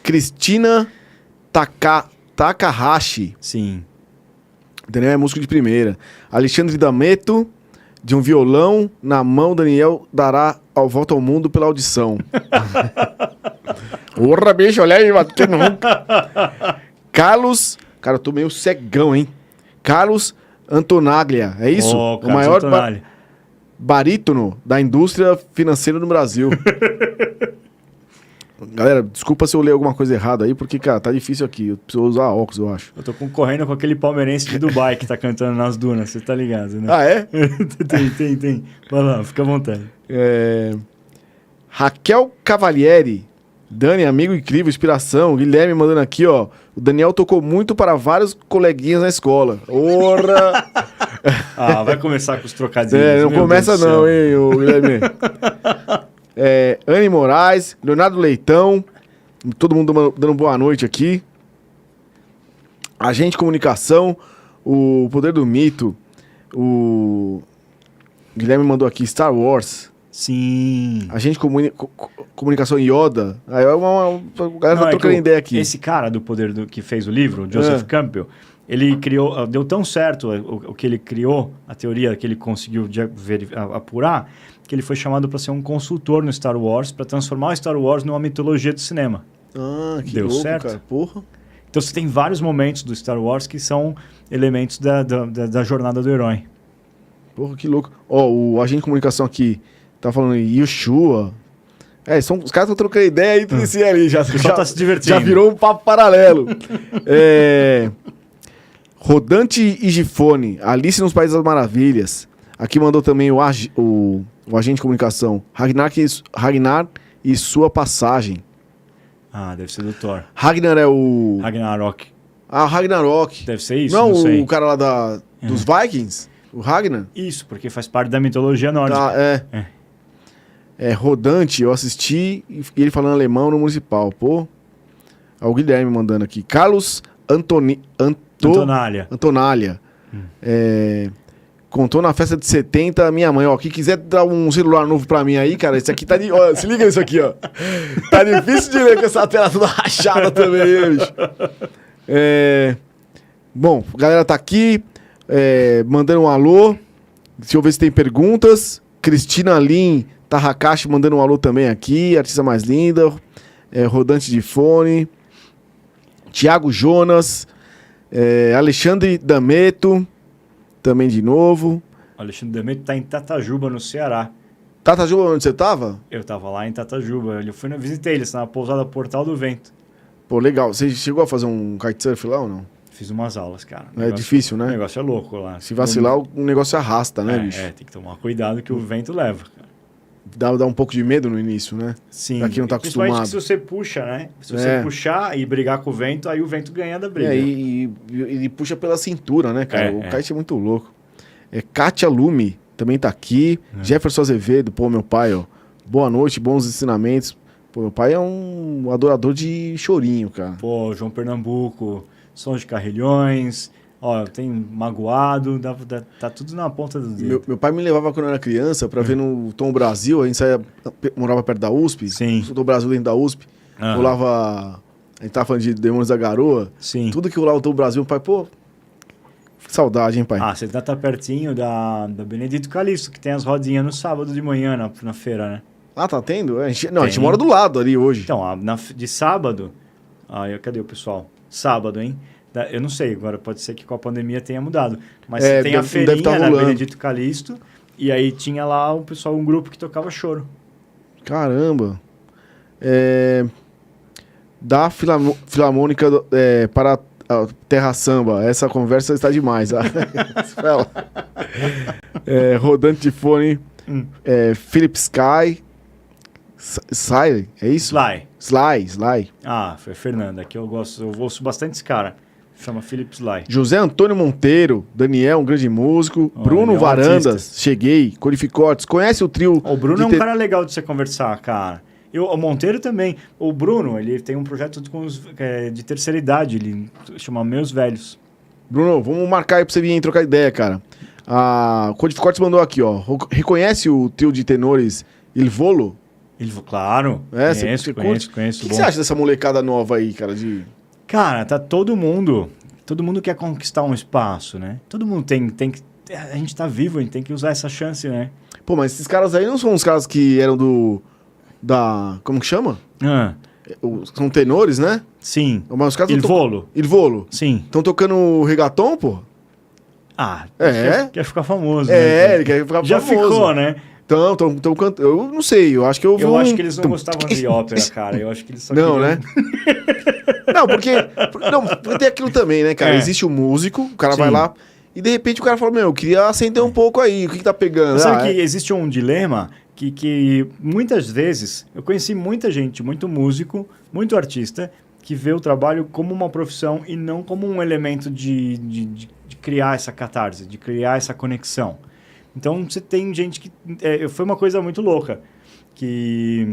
Cristina Takahashi. Sim. Daniel é músico de primeira. Alexandre Dameto, de um violão na mão, Daniel dará a volta ao mundo pela audição. Porra, bicho, olha aí, batendo nunca. Carlos, cara, eu tô meio cegão, hein? Carlos Antonaglia, é isso? O maior barítono da indústria financeira no Brasil. Galera, desculpa se eu ler alguma coisa errada aí, porque, cara, tá difícil aqui. Eu preciso usar óculos, eu acho. Eu tô concorrendo com aquele palmeirense de Dubai que tá cantando nas dunas, você tá ligado, né? Ah, é? Tem. Vai lá, fica à vontade. Raquel Cavalieri, Dani, amigo incrível, inspiração. Guilherme mandando aqui, ó. O Daniel tocou muito para vários coleguinhas na escola. Ora! Vai começar com os trocadilhos. Não começa não, hein, o Guilherme. Anne Moraes, Leonardo Leitão, todo mundo dando boa noite aqui. Agente Comunicação, o Poder do Mito, o Guilherme mandou aqui Star Wars. Sim. Agente Comunicação Yoda. Aí a galera tá trocando ideia aqui. Esse cara do Poder que fez o livro, Joseph Campbell, ele criou, deu tão certo o que ele criou, a teoria que ele conseguiu apurar, que ele foi chamado para ser um consultor no Star Wars, para transformar o Star Wars numa mitologia do cinema. Que deu louco, certo, cara. Porra. Então você tem vários momentos do Star Wars que são elementos da jornada do herói. Porra, que louco. O agente de comunicação aqui tá falando Yeshua. Os caras estão trocando ideia aí entre si ali. Já tá se divertindo. Já virou um papo paralelo. Rodante e Gifone, Alice nos Países das Maravilhas, Aqui mandou também o agente de comunicação. Ragnar e sua passagem. Ah, deve ser do Thor. Ragnar é o... Ragnarok. Ah, Ragnarok. Deve ser isso? Não, sei. o cara lá dos Vikings? O Ragnar? Isso, porque faz parte da mitologia nórdica. É Rodante, eu assisti e ele falando alemão no Municipal. Pô, o Guilherme mandando aqui. Carlos Antonália. Contou na festa de 70 a minha mãe, ó. Quem quiser dar um celular novo pra mim aí, cara, esse aqui tá de... Ó, se liga nisso aqui, ó. Tá difícil de ler com essa tela toda rachada também, bicho. Bom, a galera tá aqui, mandando um alô. Deixa eu ver se tem perguntas. Cristina Lin Tarrakashi mandando um alô também aqui. Artista mais linda. Rodante de fone. Tiago Jonas. Alexandre Dameto. Também de novo. O Alexandre Dameto tá em Tatajuba, no Ceará. Tatajuba, onde você tava? Eu tava lá em Tatajuba. Visitei eles na pousada Portal do Vento. Pô, legal. Você chegou a fazer um kitesurf lá ou não? Fiz umas aulas, cara. Difícil, né? O negócio é louco lá. Se vacilar, o negócio arrasta, né, bicho? Tem que tomar cuidado que o vento leva, cara. Dá um pouco de medo no início, né? Sim. Pra quem não tá acostumado. Principalmente se você puxa, né? Se você puxar e brigar com o vento, aí o vento ganha da briga. E ele puxa pela cintura, né, cara? O kite é muito louco. Kátia Lume também tá aqui. Jefferson Azevedo, pô, meu pai, ó. Boa noite, bons ensinamentos. Pô, meu pai é um adorador de chorinho, cara. Pô, João Pernambuco, Sons de Carrilhões... Ó, tem Magoado, tá tudo na ponta do dedo. Meu pai me levava quando eu era criança pra ver no Tom Brasil, a gente morava perto da USP. Sim. O Tom Brasil dentro da USP. Rolava, a gente tava falando de Demônios da Garoa. Sim. Tudo que rolava no Tom Brasil, meu pai, pô, que saudade, hein, pai? Você tá pertinho da Benedito Calixto, que tem as rodinhas no sábado de manhã na feira, né? Ah, tá tendo? A gente mora do lado ali hoje. Então, de sábado... cadê o pessoal? Sábado, hein? Eu não sei, agora pode ser que com a pandemia tenha mudado. Mas tem a feirinha na Benedito Calixto, e aí tinha lá o pessoal, um grupo que tocava choro. Caramba. Da Filarmônica para a Terra Samba. Essa conversa está demais. Rodante de fone. Philip Sky. Sly, é isso? Sly. Ah, foi a Fernanda, que eu ouço bastante esse cara. Chama Philip Sly. José Antônio Monteiro, Daniel, um grande músico. Bruno Varandas, cheguei. Corificotes, conhece o trio? O Bruno é um cara legal de você conversar, cara. O Monteiro também. O Bruno, ele tem um projeto de terceira idade, ele chama Meus Velhos. Bruno, vamos marcar aí pra você vir trocar ideia, cara. A Codificotes mandou aqui, ó. Reconhece o trio de tenores Il Volo? Claro. Conheço. O que você acha dessa molecada nova aí, cara? Cara, tá todo mundo quer conquistar um espaço, né? Todo mundo tem que... A gente tá vivo, a gente tem que usar essa chance, né? Pô, mas esses caras aí não são os caras que eram como que chama? São tenores, né? Sim. Mas os caras Il Volo. Sim. Estão tocando reggaeton, pô? Quer ficar famoso, né? Ele quer ficar Já famoso. ficou, né? Então cantando. Eu não sei, eu acho que eu acho que eles não gostavam de ópera, cara. Eu acho que eles só não, queriam... né? porque tem aquilo também, né, cara? Existe o músico, o cara vai lá e de repente o cara fala, eu queria acender um pouco aí, o que tá pegando? Sabe que existe um dilema que muitas vezes, eu conheci muita gente, muito músico, muito artista, que vê o trabalho como uma profissão e não como um elemento de criar essa catarse, de criar essa conexão. Então, você tem gente que... foi uma coisa muito louca, que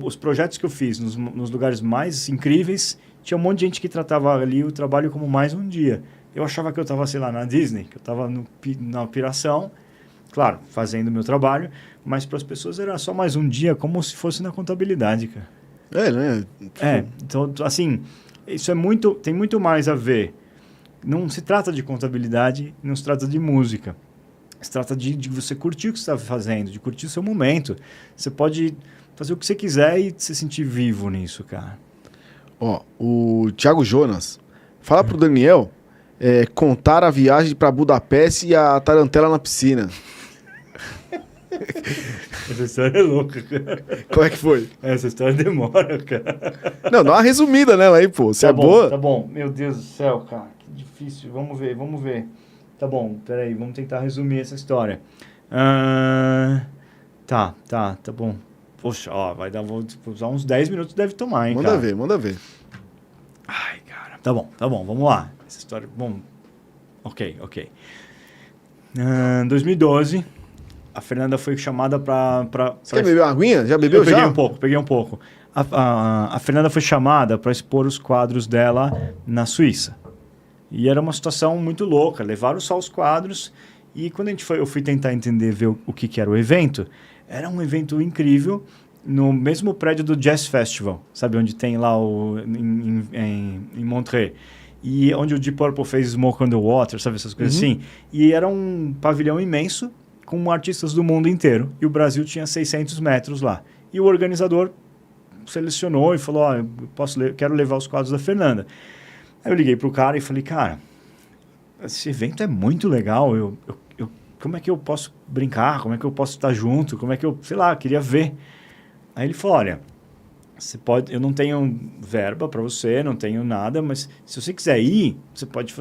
os projetos que eu fiz nos lugares mais incríveis, tinha um monte de gente que tratava ali o trabalho como mais um dia. Eu achava que eu estava, sei lá, na Disney, que eu estava na piração, claro, fazendo o meu trabalho, mas para as pessoas era só mais um dia, como se fosse na contabilidade, cara. Né? Então, assim, isso tem muito mais a ver. Não se trata de contabilidade, não se trata de música. Se trata de você curtir o que você está fazendo, de curtir o seu momento. Você pode fazer o que você quiser e se sentir vivo nisso, cara. Ó, o Thiago Jonas. Fala pro Daniel contar a viagem para Budapeste e a tarantela na piscina. Essa história é louca, cara. Como é que foi? Essa história demora, cara. Não, dá uma resumida nela aí, pô. Se é boa... Tá bom. Meu Deus do céu, cara. Que difícil. Vamos ver. Tá bom, peraí, vamos tentar resumir essa história. Tá bom. Poxa, ó, vai dar, vou usar uns 10 minutos, deve tomar, hein, Manda cara. ver, manda ver. Ai, cara. Tá bom, vamos lá. Essa história, bom, ok. 2012, a Fernanda foi chamada pra Você quer beber uma aguinha? Já bebeu Eu peguei já? peguei um pouco. A Fernanda foi chamada para expor os quadros dela na Suíça. E era uma situação muito louca. Levaram só os quadros e quando eu fui tentar entender, ver o que era o evento, era um evento incrível no mesmo prédio do Jazz Festival, sabe? Onde tem lá em Montreux. E onde o Deep Purple fez Smoke on the Water, sabe? Essas coisas assim. E era um pavilhão imenso com artistas do mundo inteiro. E o Brasil tinha 600 metros lá. E o organizador selecionou e falou, quero levar os quadros da Fernanda. Aí eu liguei pro cara e falei, cara, esse evento é muito legal, como é que eu posso brincar, como é que eu posso estar junto, como é que eu, sei lá, queria ver. Aí ele falou, olha, eu não tenho verba para você, não tenho nada, mas se você quiser ir, você pode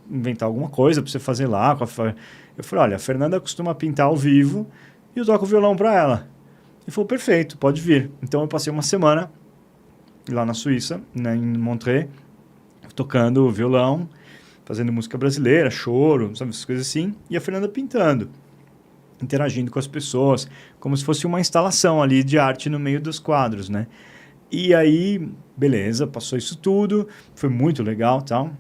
inventar alguma coisa para você fazer lá. Eu falei, olha, a Fernanda costuma pintar ao vivo e eu toco violão para ela. Ele falou, perfeito, pode vir. Então eu passei uma semana lá na Suíça, né, em Montreux, tocando violão, fazendo música brasileira, choro, sabe, essas coisas assim, e a Fernanda pintando, interagindo com as pessoas, como se fosse uma instalação ali de arte no meio dos quadros, né? E aí, beleza, passou isso tudo, foi muito legal, tal.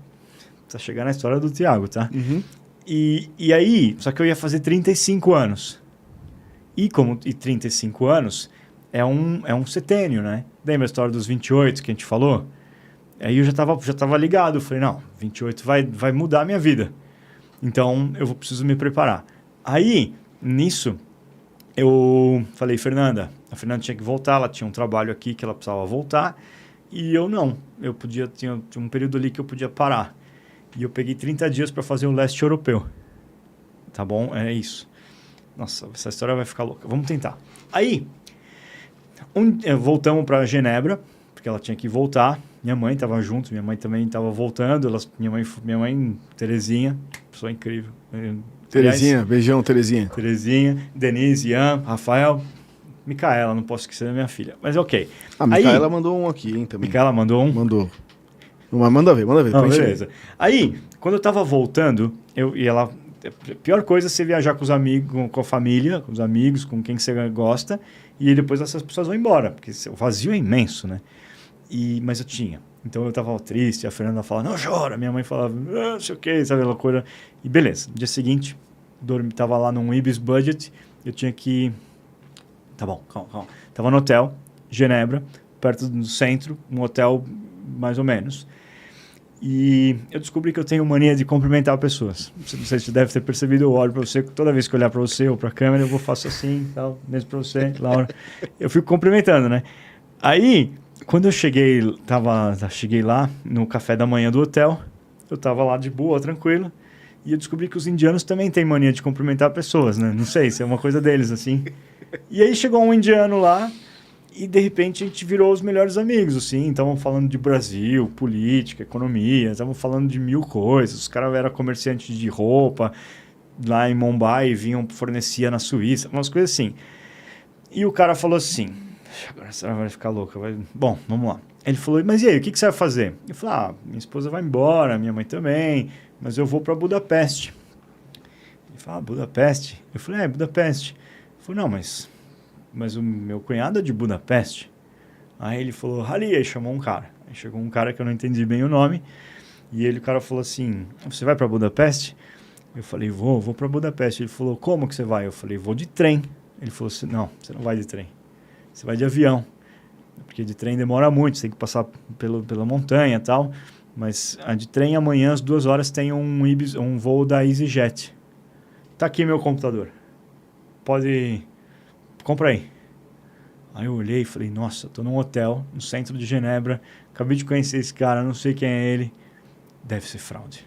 Tá chegando a história do Thiago, tá? Uhum. E aí, só que eu ia fazer 35 anos. E 35 anos é um setênio, né? Lembra a história dos 28 que a gente falou? Aí eu já tava ligado, falei, não, 28 vai mudar a minha vida. Então, preciso me preparar. Aí, nisso, eu falei, a Fernanda tinha que voltar, ela tinha um trabalho aqui que ela precisava voltar, e eu não. Tinha um período ali que eu podia parar. E eu peguei 30 dias para fazer o leste europeu. Tá bom? É isso. Nossa, essa história vai ficar louca. Vamos tentar. Aí, voltamos para Genebra, porque ela tinha que voltar. Minha mãe estava junto, minha mãe também estava voltando. Minha mãe, Terezinha, pessoa incrível. Terezinha, aliás, beijão, Terezinha. Terezinha, Denise, Ian, Rafael, Micaela, não posso esquecer da minha filha. Mas ok. A Micaela mandou um aqui, hein, também. Micaela mandou um? Mandou. Mas manda ver. Não, beleza. Aí, quando eu estava voltando, a pior coisa é você viajar com os amigos, com a família, com os amigos, com quem você gosta, e depois essas pessoas vão embora, porque o vazio é imenso, né? Mas eu tinha. Então eu estava triste, a Fernanda falava, não chora, minha mãe falava, não sei o que, sabe, loucura. E beleza, no dia seguinte, estava lá num Ibis Budget, eu tinha que... Tá bom, calma. Tava no hotel, Genebra, perto do centro, um hotel mais ou menos. E eu descobri que eu tenho mania de cumprimentar pessoas. Não sei se você deve ter percebido, eu olho para você, toda vez que eu olhar para você ou para a câmera, eu faço assim, tal, mesmo para você, Laura. Eu fico cumprimentando, né? Aí, quando eu cheguei lá no café da manhã do hotel, eu tava lá de boa, tranquilo, e eu descobri que os indianos também têm mania de cumprimentar pessoas, né? Não sei, se é uma coisa deles, assim. E aí chegou um indiano lá, e, de repente, a gente virou os melhores amigos, assim. Estavam falando de Brasil, política, economia. Estavam falando de mil coisas. Os caras eram comerciantes de roupa. Lá em Mumbai, fornecia na Suíça. Umas coisas assim. E o cara falou assim... Agora a senhora vai ficar louca. Bom, vamos lá. Ele falou, mas e aí, o que você vai fazer? Eu falei, minha esposa vai embora, minha mãe também. Mas eu vou para Budapeste. Ele falou, Budapeste? Eu falei, Budapeste. Ele falou, não, mas o meu cunhado é de Budapeste. Aí ele falou, Ali, aí chamou um cara. Aí chegou um cara que eu não entendi bem o nome. E o cara falou assim, você vai para Budapeste? Eu falei, vou para Budapeste. Ele falou, como que você vai? Eu falei, vou de trem. Ele falou assim, não, você não vai de trem. Você vai de avião. Porque de trem demora muito, você tem que passar pela montanha e tal. Mas a de trem, amanhã, às 2 horas, tem um voo da EasyJet. Tá aqui meu computador. Pode... Compra aí. Aí eu olhei e falei, nossa, tô num hotel, no centro de Genebra, acabei de conhecer esse cara, não sei quem é ele. Deve ser fraude.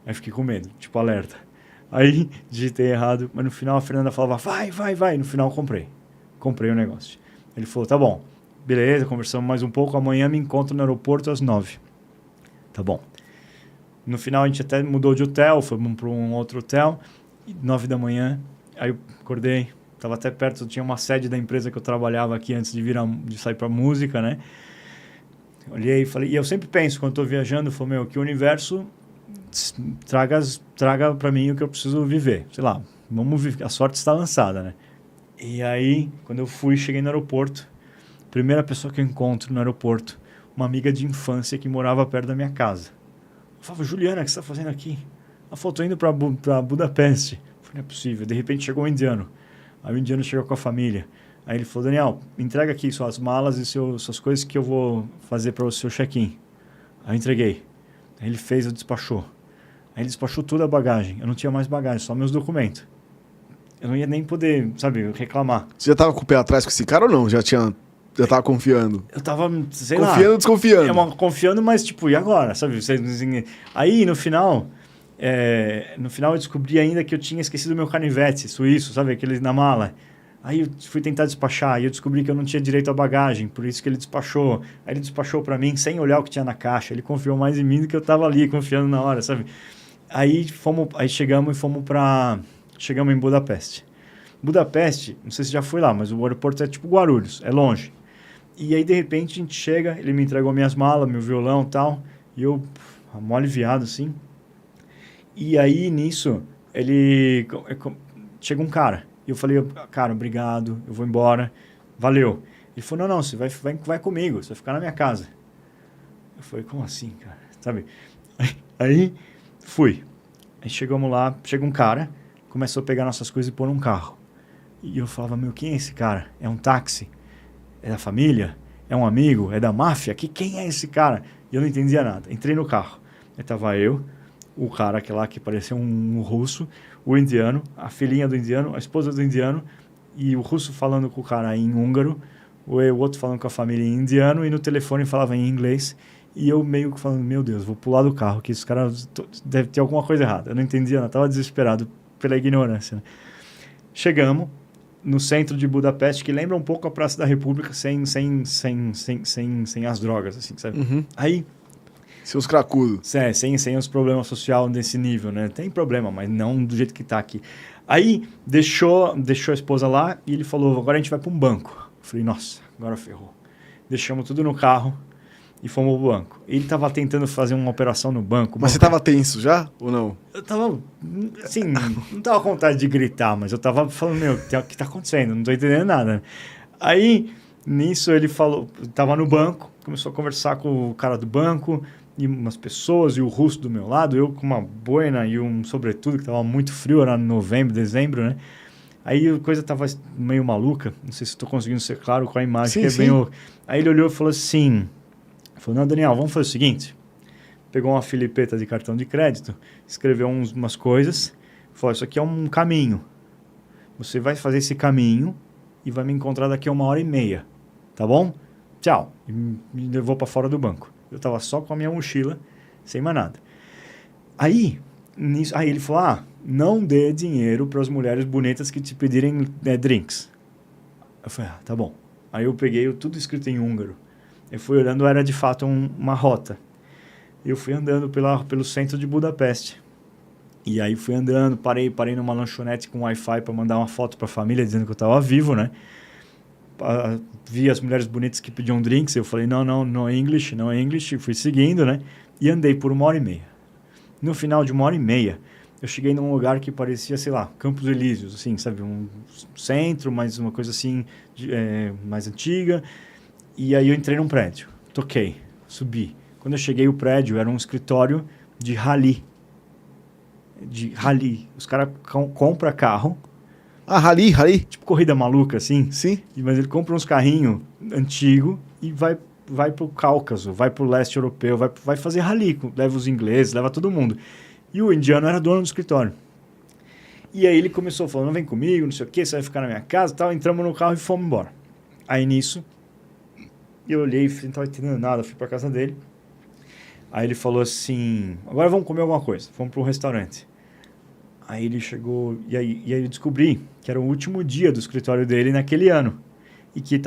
Aí fiquei com medo, tipo alerta. Aí digitei errado, mas no final a Fernanda falava, vai. No final comprei. Comprei o negócio. Ele falou, tá bom, beleza, conversamos mais um pouco, amanhã me encontro no aeroporto às 9. Tá bom. No final, a gente até mudou de hotel, fomos para um outro hotel. E 9 da manhã, aí eu acordei. Estava até perto, tinha uma sede da empresa que eu trabalhava aqui antes de sair para música, né? Olhei e falei... E eu sempre penso, quando estou viajando, eu falo, meu, que o universo traga para mim o que eu preciso viver. Sei lá, vamos viver. A sorte está lançada, né? E aí, quando eu cheguei no aeroporto, primeira pessoa que eu encontro no aeroporto, uma amiga de infância que morava perto da minha casa. Eu falava, Juliana, o que você está fazendo aqui? Ela falou, estou indo para Budapeste. Eu falei, não é possível. De repente chegou um indiano. Aí o indiano chegou com a família. Aí ele falou, Daniel, entrega aqui suas malas e suas coisas que eu vou fazer para o seu check-in. Aí eu entreguei. Aí ele fez, eu despachou. Aí ele despachou toda a bagagem. Eu não tinha mais bagagem, só meus documentos. Eu não ia nem poder, sabe, reclamar. Você já tava com o pé atrás com esse cara ou não? Já tava confiando? Eu tava, sei confiando lá... Confiando ou desconfiando? Confiando, mas tipo, e agora? Sabe? Aí, no final eu descobri ainda que eu tinha esquecido o meu canivete suíço, sabe? Aquele na mala. Aí eu fui tentar despachar e eu descobri que eu não tinha direito à bagagem, por isso que ele despachou. Aí ele despachou para mim sem olhar o que tinha na caixa. Ele confiou mais em mim do que eu tava ali confiando na hora, sabe? Aí chegamos em Budapeste. Budapeste, não sei se já foi lá, mas o aeroporto é tipo Guarulhos, é longe. E aí, de repente, a gente chega, ele me entregou minhas malas, meu violão e tal, e eu, mó aliviado, assim. E aí, nisso, chega um cara. E eu falei, cara, obrigado, eu vou embora, valeu. Ele falou, não, você vai comigo, você vai ficar na minha casa. Eu falei, como assim, cara? Sabe? Aí, fui. Aí chegamos lá, chega um cara, começou a pegar nossas coisas e pôr num carro. E eu falava, meu, quem é esse cara? É um táxi? É da família? É um amigo? É da máfia? Quem é esse cara? E eu não entendia nada. Entrei no carro. Aí tava eu, o cara que parecia um russo, o indiano, a filhinha do indiano, a esposa do indiano, e o russo falando com o cara em húngaro, o outro falando com a família em indiano, e no telefone falava em inglês. E eu meio que falando, meu Deus, vou pular do carro, que esses caras deve ter alguma coisa errada. Eu não entendia, eu tava desesperado pela ignorância. Né? Chegamos no centro de Budapeste, que lembra um pouco a Praça da República sem as drogas, assim, sabe? Uhum. Aí... Seus cracudos. Sem os problemas sociais desse nível, né? Tem problema, mas não do jeito que tá aqui. Aí, deixou a esposa lá e ele falou, agora a gente vai para um banco. Eu falei, nossa, agora ferrou. Deixamos tudo no carro e fomos pro banco. Ele tava tentando fazer uma operação no banco. Mas você tava tenso já ou não? Eu tava, assim, não tava com vontade de gritar, mas eu tava falando, meu, o que tá acontecendo? Não tô entendendo nada. Aí, nisso, ele falou, tava no banco, começou a conversar com o cara do banco e umas pessoas, e o russo do meu lado, eu com uma boina e um sobretudo, que tava muito frio, era novembro, dezembro, né? Aí a coisa tava meio maluca, não sei se estou conseguindo ser claro com a imagem, sim, que é sim. bem... Aí ele olhou e falou assim, não, Daniel, vamos fazer o seguinte, pegou uma filipeta de cartão de crédito, escreveu umas coisas, falou, isso aqui é um caminho, você vai fazer esse caminho e vai me encontrar daqui a 1h30, tá bom? Tchau. E me levou para fora do banco. Eu tava só com a minha mochila, sem mais nada. Aí ele falou, não dê dinheiro para as mulheres bonitas que te pedirem drinks. Eu falei, tá bom. Aí eu peguei tudo escrito em húngaro. Eu fui olhando, era de fato uma rota. Eu fui andando pelo centro de Budapeste. E aí fui andando, parei numa lanchonete com Wi-Fi para mandar uma foto para a família, dizendo que eu estava vivo, né? Vi as mulheres bonitas que pediam drinks, eu falei, no English, e fui seguindo, né? E andei por 1h30. No final de 1h30, eu cheguei num lugar que parecia, sei lá, Campos Elíseos, assim, sabe? Um centro, mas uma coisa assim, mais antiga. E aí eu entrei num prédio, toquei, subi. Quando eu cheguei, o prédio era um escritório de rally. Os caras compram carro. Rally? Tipo corrida maluca, assim. Sim. Mas ele compra uns carrinhos antigos e vai pro Cáucaso, vai pro leste europeu, vai fazer rally. Leva os ingleses, leva todo mundo. E o indiano era dono do escritório. E aí ele começou falando, vem comigo, não sei o quê, você vai ficar na minha casa e tal. Entramos no carro e fomos embora. Aí nisso, eu olhei e não estava entendendo nada, fui pra casa dele. Aí ele falou assim, agora vamos comer alguma coisa. Fomos para um restaurante. Aí ele chegou, e aí eu descobri que era o último dia do escritório dele naquele ano. E que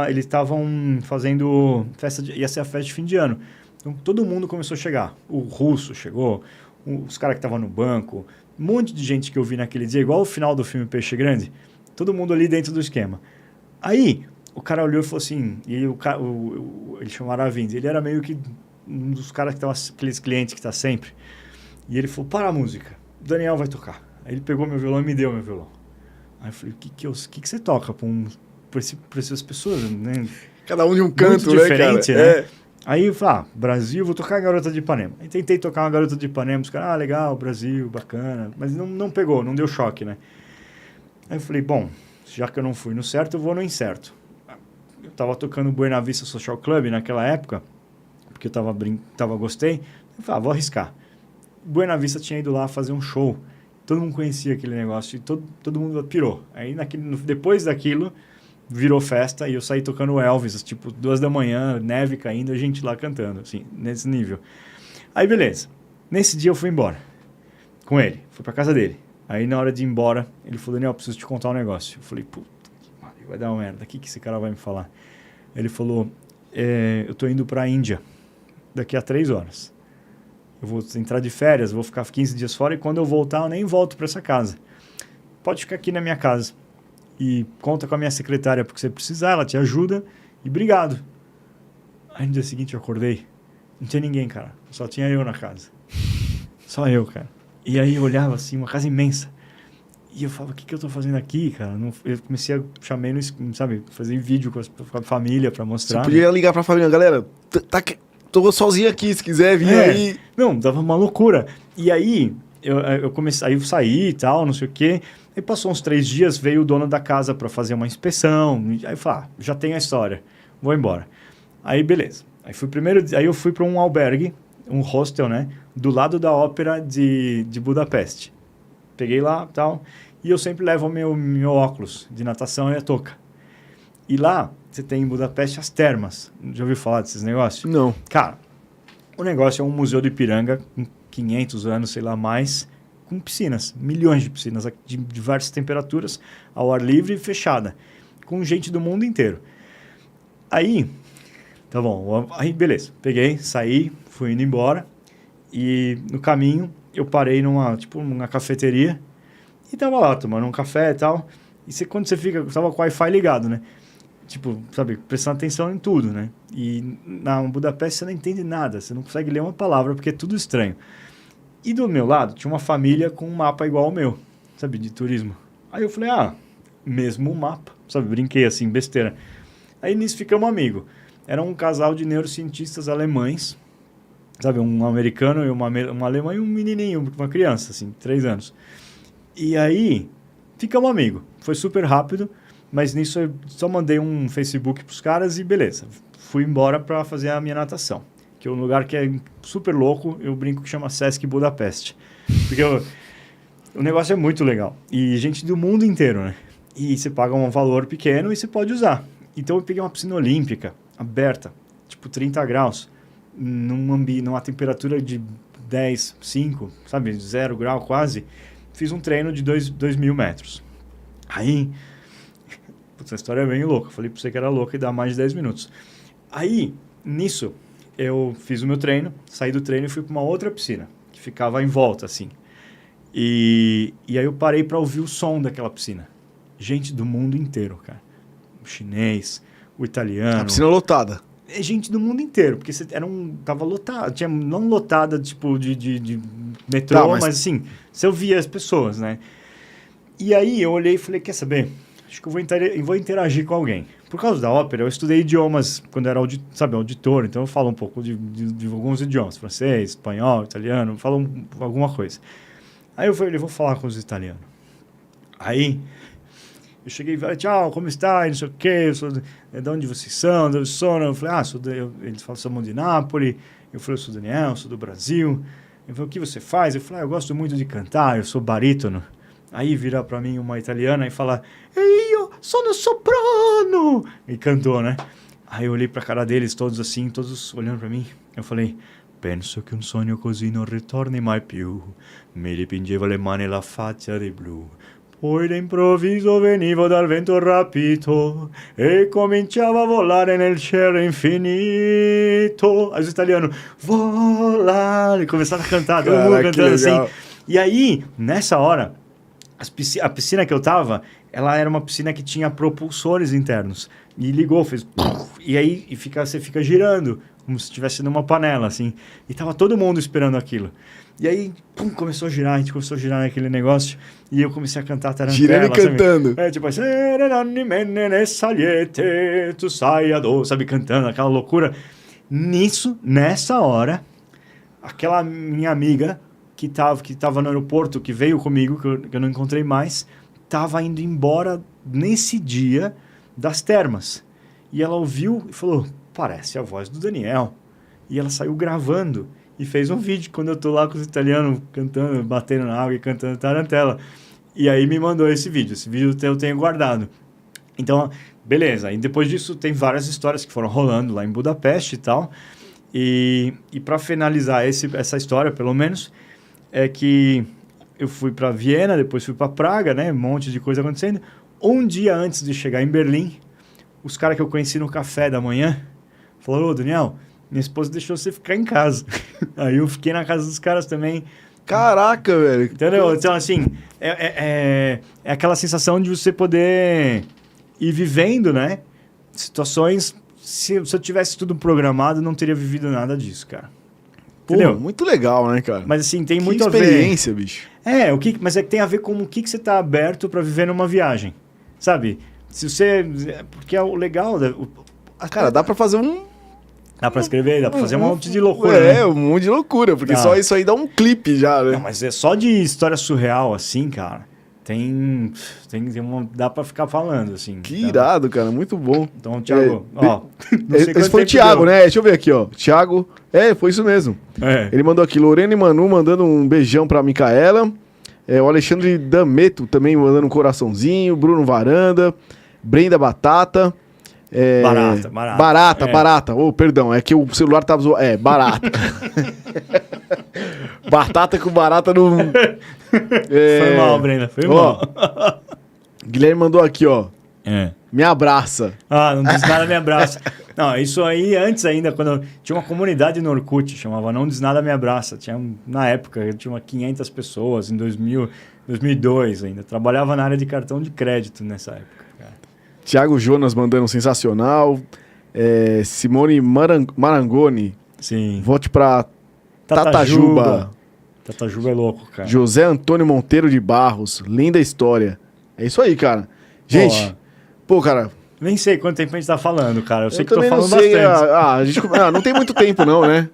eles estavam fazendo ia ser a festa de fim de ano. Então, todo mundo começou a chegar. O russo chegou, os caras que estavam no banco, um monte de gente que eu vi naquele dia, igual o final do filme Peixe Grande, todo mundo ali dentro do esquema. Aí, o cara olhou e falou assim, e ele chamou Aravind, ele era meio que um dos caras que estavam, aqueles clientes que está sempre. E ele falou, para a música, o Daniel vai tocar. Aí ele pegou meu violão e me deu meu violão. Aí eu falei, o que você toca para essas pessoas, né? Cada um de um canto, muito diferente, cara? né? Aí eu falei, Brasil, vou tocar a Garota de Ipanema. Aí tentei tocar uma Garota de Ipanema, os caras, legal, Brasil, bacana. Mas não pegou, não deu choque, né? Aí eu falei, bom, já que eu não fui no certo, eu vou no incerto. Eu tava tocando Buena Vista Social Club naquela época, porque eu gostei. Eu falei, vou arriscar. Buena Vista tinha ido lá fazer um show. Todo mundo conhecia aquele negócio e todo mundo pirou. Aí depois daquilo, virou festa e eu saí tocando Elvis, tipo 2 da manhã, neve caindo, a gente lá cantando, assim, nesse nível. Aí beleza. Nesse dia eu fui embora com ele, fui pra casa dele. Aí na hora de ir embora, ele falou, Daniel, preciso te contar um negócio. Eu falei, puta, vai dar uma merda, o que esse cara vai me falar? Ele falou, eu tô indo pra Índia daqui a 3 horas. Eu vou entrar de férias, vou ficar 15 dias fora e quando eu voltar eu nem volto pra essa casa. Pode ficar aqui na minha casa. E conta com a minha secretária porque você precisar, ela te ajuda e obrigado. Aí no dia seguinte eu acordei, não tinha ninguém, cara, só tinha eu na casa. Só eu, cara. E aí eu olhava assim, uma casa imensa. E eu falava, o que eu tô fazendo aqui, cara? Eu comecei a chamar, sabe, fazer vídeo com a família pra mostrar. Você podia ligar pra família, galera, tô sozinho aqui, se quiser vir aí. Não, dava uma loucura. E aí eu comecei, aí eu saí e tal, não sei o quê. Aí passou uns 3 dias, veio o dono da casa para fazer uma inspeção. Aí eu falei, já tenho a história, vou embora. Aí beleza. Aí eu fui para um albergue, um hostel, né? Do lado da ópera de Budapeste. Peguei lá e tal. E eu sempre levo o meu óculos de natação e a touca. E lá, você tem em Budapeste as termas. Já ouviu falar desses negócios? Não. Cara, o negócio é um museu de Ipiranga, com 500 anos, sei lá mais, com piscinas, milhões de piscinas, de diversas temperaturas, ao ar livre e fechada, com gente do mundo inteiro. Aí, tá bom, aí beleza, peguei, saí, fui indo embora, e no caminho eu parei numa cafeteria, e tava lá tomando um café e tal, e quando você fica, tava com o Wi-Fi ligado, né? Tipo, sabe, prestando atenção em tudo, né? E na Budapeste você não entende nada, você não consegue ler uma palavra, porque é tudo estranho. E do meu lado tinha uma família com um mapa igual ao meu, sabe, de turismo. Aí eu falei, mesmo mapa, sabe, brinquei assim, besteira. Aí nisso ficamos amigos. Era um casal de neurocientistas alemães, sabe, um americano e uma alemã e um menininho, uma criança, assim, 3 anos. E aí ficamos amigos, foi super rápido. Mas nisso eu só mandei um Facebook pros caras e beleza. Fui embora para fazer a minha natação. Que é um lugar que é super louco, eu brinco que chama Sesc Budapeste. Porque o negócio é muito legal. E gente do mundo inteiro, né? E você paga um valor pequeno e você pode usar. Então eu peguei uma piscina olímpica, aberta, tipo 30 graus, numa temperatura de 10, 5, sabe? 0 grau quase. Fiz um treino de 2.000 metros. Aí... Essa história é bem louca. Falei pra você que era louca e dá mais de 10 minutos. Aí, nisso, eu fiz o meu treino, saí do treino e fui para uma outra piscina, que ficava em volta, assim. E aí eu parei para ouvir o som daquela piscina. Gente do mundo inteiro, cara. O chinês, o italiano. A piscina lotada. É gente do mundo inteiro, porque tava lotado. Tinha não lotada, tipo, de metrô, mas assim, você ouvia as pessoas, né? E aí eu olhei e falei, quer saber? Acho que eu vou interagir com alguém. Por causa da ópera, eu estudei idiomas quando era auditor, então eu falo um pouco de alguns idiomas, francês, espanhol, italiano, falo alguma coisa. Aí eu falei, vou falar com os italianos. Aí eu cheguei e falei, tchau, como está? Não sei o quê, de onde vocês são? De onde sou? Eu falei, eles falam, somos de Nápoles. Eu falei, eu sou Daniel, sou do Brasil. Ele falou, o que você faz? Eu falei, eu gosto muito de cantar, eu sou barítono. Aí vira pra mim uma italiana e fala, io sono soprano! E cantou, né? Aí eu olhei pra cara deles, todos assim, todos olhando pra mim. Eu falei, penso che un sogno così non ritorni mai più. Mi dipingeva le mani e la faccia di blu. Poi d'improvviso venivo dal vento rapito e cominciava a volare nel cielo infinito. Aí os italianos, volare, começaram a cantar, todo mundo cantando assim. E aí, nessa hora, a piscina que eu tava, ela era uma piscina que tinha propulsores internos. E ligou, fez... E aí você fica girando, como se estivesse numa panela, assim. E tava todo mundo esperando aquilo. E aí, começou a girar, a gente começou a girar naquele negócio. E eu comecei a cantar tarantela. Girando e cantando. Tipo assim... Sabe, cantando, aquela loucura. Nessa hora, aquela minha amiga que tava no aeroporto, que veio comigo, que eu não encontrei mais, tava indo embora nesse dia das termas. E ela ouviu e falou, parece a voz do Daniel. E ela saiu gravando e fez um vídeo quando eu tô lá com os italianos cantando, batendo na água e cantando tarantela. E aí me mandou esse vídeo. Esse vídeo eu tenho guardado. Então, beleza. E depois disso tem várias histórias que foram rolando lá em Budapeste e tal. E para finalizar essa história, pelo menos, é que eu fui para Viena, depois fui para Praga, né? Um monte de coisa acontecendo. Um dia antes de chegar em Berlim, os caras que eu conheci no café da manhã falaram, ô, Daniel, minha esposa deixou você ficar em casa. Aí eu fiquei na casa dos caras também. Caraca, velho. Entendeu? Então, assim, é aquela sensação de você poder ir vivendo, né? Situações... Se eu tivesse tudo programado, não teria vivido nada disso, cara. Entendeu? Pô, muito legal, né, cara? Mas assim, tem que muito a ver... experiência, bicho. Mas é que tem a ver com o que você tá aberto para viver numa viagem. Sabe? Se você... Porque é o legal... Cara, dá pra fazer um... Dá pra escrever, dá pra fazer um monte de loucura, né? Um monte de loucura, porque só isso aí dá um clipe já, né? Não, mas é só de história surreal, assim, cara. Dá pra ficar falando, assim. Que irado, cara, muito bom. Então, Thiago, esse foi o Thiago, né? Deixa eu ver aqui, ó. Thiago, foi isso mesmo. Ele mandou aqui, Lorena e Manu mandando um beijão pra Micaela. O Alexandre Dameto também mandando um coraçãozinho. Bruno Varanda. Brenda Batata. Barata. Oh, perdão, é que o celular tava zoando. Barata. Batata com barata no... Foi mal, Brenda, foi mal. Guilherme mandou aqui, ó. Me abraça. Não diz nada, me abraça. Não, isso aí antes ainda, quando tinha uma comunidade no Orkut, chamava Não Diz Nada, Me Abraça. Na época, tinha 500 pessoas, em 2002 ainda. Trabalhava na área de cartão de crédito nessa época. Thiago Jonas mandando um sensacional. Simone Marangoni. Sim. Volte pra Tatajuba. Tatajuba é louco, cara. José Antônio Monteiro de Barros. Linda história. É isso aí, cara. Gente, cara... Nem sei quanto tempo a gente tá falando, cara. Eu sei que tô não falando sei, bastante. Não tem muito tempo não, né?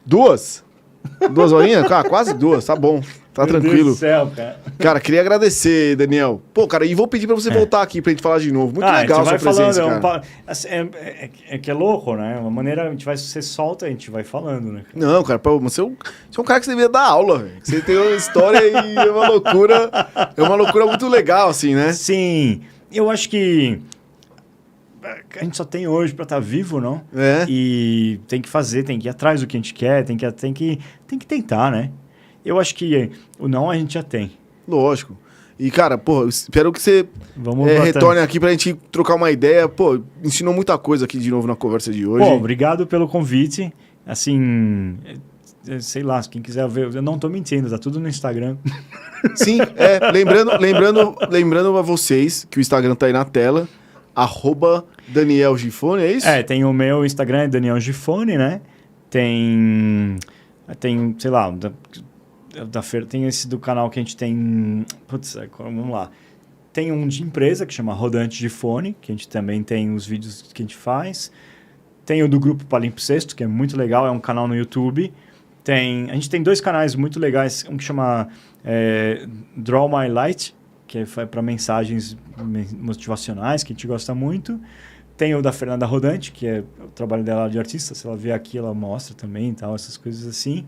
2 horinhas? Quase 2, tá bom. Tá tranquilo. Meu Deus do céu, cara. Cara, queria agradecer, Daniel. Cara, e vou pedir pra você voltar aqui pra gente falar de novo. Muito legal a sua presença, cara. É que é louco, né? Uma maneira, você solta, a gente vai falando, né? Não, cara, você é um cara que você devia dar aula, velho. Você tem uma história e é uma loucura muito legal, assim, né? Sim, eu acho que a gente só tem hoje pra estar vivo, não? E tem que fazer, tem que ir atrás do que a gente quer, tem que tentar, né? Eu acho que o não a gente já tem. Lógico. E, cara, espero que você retorne aqui pra gente trocar uma ideia. Ensinou muita coisa aqui de novo na conversa de hoje. Obrigado pelo convite. Assim, sei lá, quem quiser ver, eu não tô mentindo, tá tudo no Instagram. Sim, lembrando a vocês que o Instagram tá aí na tela, @Daniel Gifone, é isso? Tem o meu Instagram, é Daniel Gifone, né? Tem, sei lá... tem esse do canal que a gente tem... vamos lá. Tem um de empresa que chama Rodante de Fone, que a gente também tem os vídeos que a gente faz. Tem o do grupo Palimpsesto, que é muito legal, é um canal no YouTube. A gente tem 2 canais muito legais, um que chama Draw My Light, que é para mensagens motivacionais, que a gente gosta muito. Tem o da Fernanda Rodante, que é o trabalho dela de artista. Se ela vier aqui, ela mostra também, tal, essas coisas assim.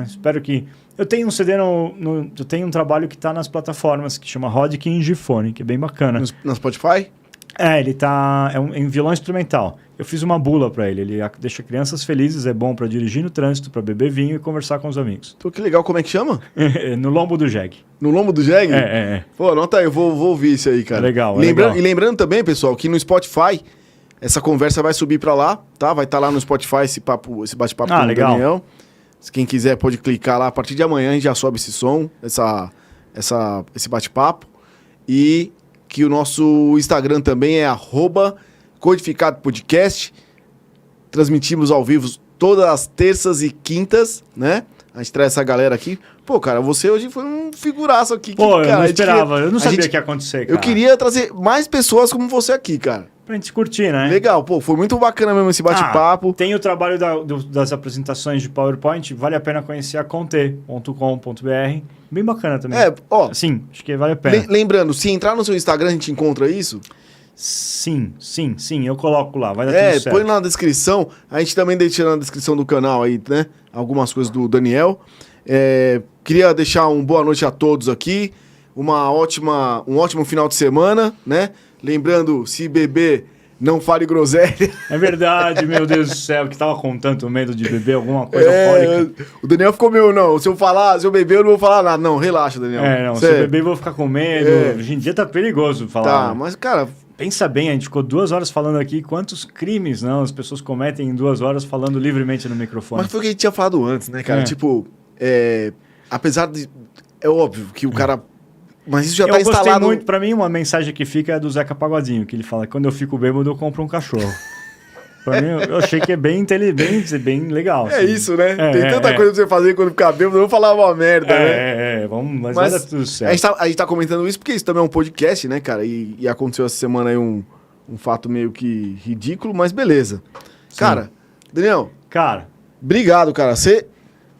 Espero que... Eu tenho um CD eu tenho um trabalho que está nas plataformas, que chama Rodkin Gifone, que é bem bacana. Na Spotify? Ele tá... É um violão instrumental. Eu fiz uma bula pra ele. Ele deixa crianças felizes, é bom pra dirigir no trânsito, pra beber vinho e conversar com os amigos. Pô, que legal, como é que chama? No lombo do jegue. No lombo do jegue? É. Pô, anota aí, eu vou ouvir isso aí, cara. Legal, E lembrando também, pessoal, que no Spotify, essa conversa vai subir pra lá, tá? Vai estar lá no Spotify esse bate-papo com o Daniel. Se quem quiser pode clicar lá. A partir de amanhã a gente já sobe esse som, esse bate-papo. E que o nosso Instagram também é @codificadopodcast. Transmitimos ao vivo todas as terças e quintas, né? A gente traz essa galera aqui. Pô, cara, você hoje foi um figuraço aqui. Pô, eu cara, não esperava. Eu não sabia que ia acontecer, cara. Eu queria trazer mais pessoas como você aqui, cara. Pra gente curtir, né? Legal, pô, foi muito bacana mesmo esse bate-papo. Tem o trabalho das apresentações de PowerPoint, vale a pena conhecer a conte.com.br. Bem bacana também. Sim, acho que vale a pena. Lembrando, se entrar no seu Instagram, a gente encontra isso? Sim, eu coloco lá, vai dar tudo certo. Põe na descrição, a gente também deixa na descrição do canal aí, né? Algumas coisas do Daniel. Queria deixar uma boa noite a todos aqui, um ótimo final de semana, né? Lembrando, se beber, não fale groselha. É verdade, meu Deus do céu, que tava com tanto medo de beber alguma coisa alcoólica. O Daniel ficou meio, se eu beber, eu não vou falar nada. Não, relaxa, Daniel. Se eu beber, eu vou ficar com medo. Hoje em dia tá perigoso falar. Tá, mas, cara... Pensa bem, a gente ficou 2 horas falando aqui quantos crimes as pessoas cometem em 2 horas falando livremente no microfone. Mas foi o que a gente tinha falado antes, né, cara? Tipo, apesar de... É óbvio que o cara... Mas isso já tá instalado... Eu gostei muito, pra mim, uma mensagem que fica é do Zeca Pagodinho, que ele fala, quando eu fico bêbado, eu compro um cachorro. Pra mim, eu achei que é bem inteligente, bem legal. É assim. Isso, né? Tem tanta coisa pra você fazer quando ficar bêbado, eu vou falar uma merda, né? Mas vai dar tudo certo. A gente tá comentando isso porque isso também é um podcast, né, cara? E aconteceu essa semana aí um fato meio que ridículo, mas beleza. Sim. Cara, Daniel... Obrigado, cara. Você...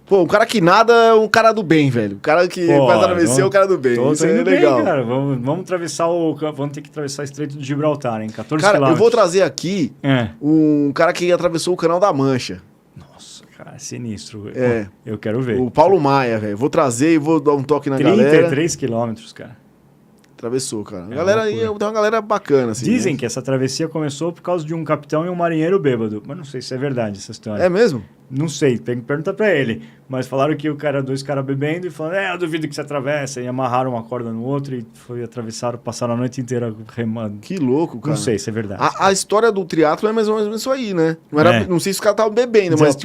Pô, um cara que nada é um cara do bem, velho. O cara que faz travessia é o cara do bem. Isso aí é legal. Bem, cara. Vamos atravessar Vamos ter que atravessar o Estreito de Gibraltar, hein? 14 cara, quilômetros. Eu vou trazer aqui um cara que atravessou o Canal da Mancha. Nossa, cara, sinistro. É. Eu quero ver. O Paulo Maia, velho. Vou trazer e vou dar um toque na galera. 33 quilômetros, cara. Atravessou, cara. Tem uma galera bacana, assim. Dizem que essa travessia começou por causa de um capitão e um marinheiro bêbado. Mas não sei se é verdade essa história. É mesmo? Não sei, tem que perguntar pra ele. Mas falaram que dois caras bebendo e falaram, eu duvido que você atravessa. E amarraram uma corda no outro e passaram a noite inteira remando. Que louco, cara. Não sei se é verdade. A história do triatlo é mais ou menos isso aí, né? Não sei se os caras estavam bebendo, mas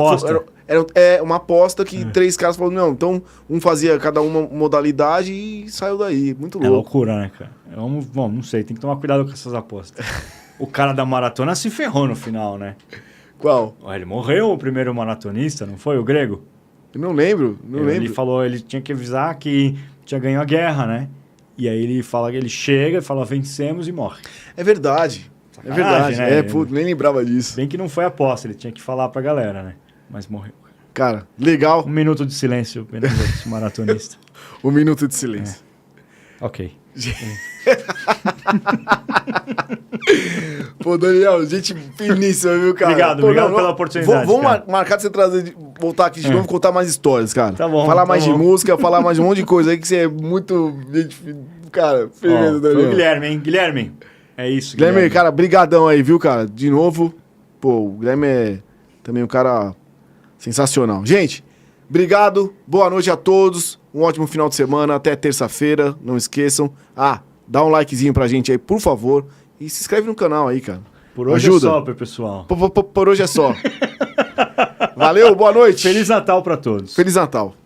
era uma aposta que 3 caras falaram, não, então um fazia cada uma modalidade e saiu daí. Muito louco. É loucura, né, cara? Bom, não sei, tem que tomar cuidado com essas apostas. O cara da maratona se ferrou no final, né? Qual? Ele morreu, o primeiro maratonista, não foi? O grego? Eu não lembro, Ele falou, ele tinha que avisar que tinha ganho a guerra, né? E aí ele chega e fala, vencemos e morre. É verdade. Sacanagem, né? Nem lembrava disso. Bem que não foi aposta, ele tinha que falar pra galera, né? Mas morreu. Cara, legal. 1 minuto de silêncio pelo maratonista. 1 minuto de silêncio. Ok. Pô, Daniel, gente finíssima, viu, cara? Obrigado pela oportunidade. Vamos marcar de você voltar aqui de novo e contar mais histórias, cara. Tá bom. Falar mais de música, falar mais de um monte de coisa aí que você é muito. Cara, firmeza, Daniel. Foi o Guilherme, hein? Guilherme. É isso, Guilherme, cara, brigadão aí, viu, cara? De novo. Pô, o Guilherme é também um cara sensacional. Gente, obrigado. Boa noite a todos. Um ótimo final de semana. Até terça-feira. Não esqueçam. Dá um likezinho pra gente aí, por favor. E se inscreve no canal aí, cara. Por hoje é só, pessoal. Por hoje é só. Valeu, boa noite. Feliz Natal pra todos. Feliz Natal.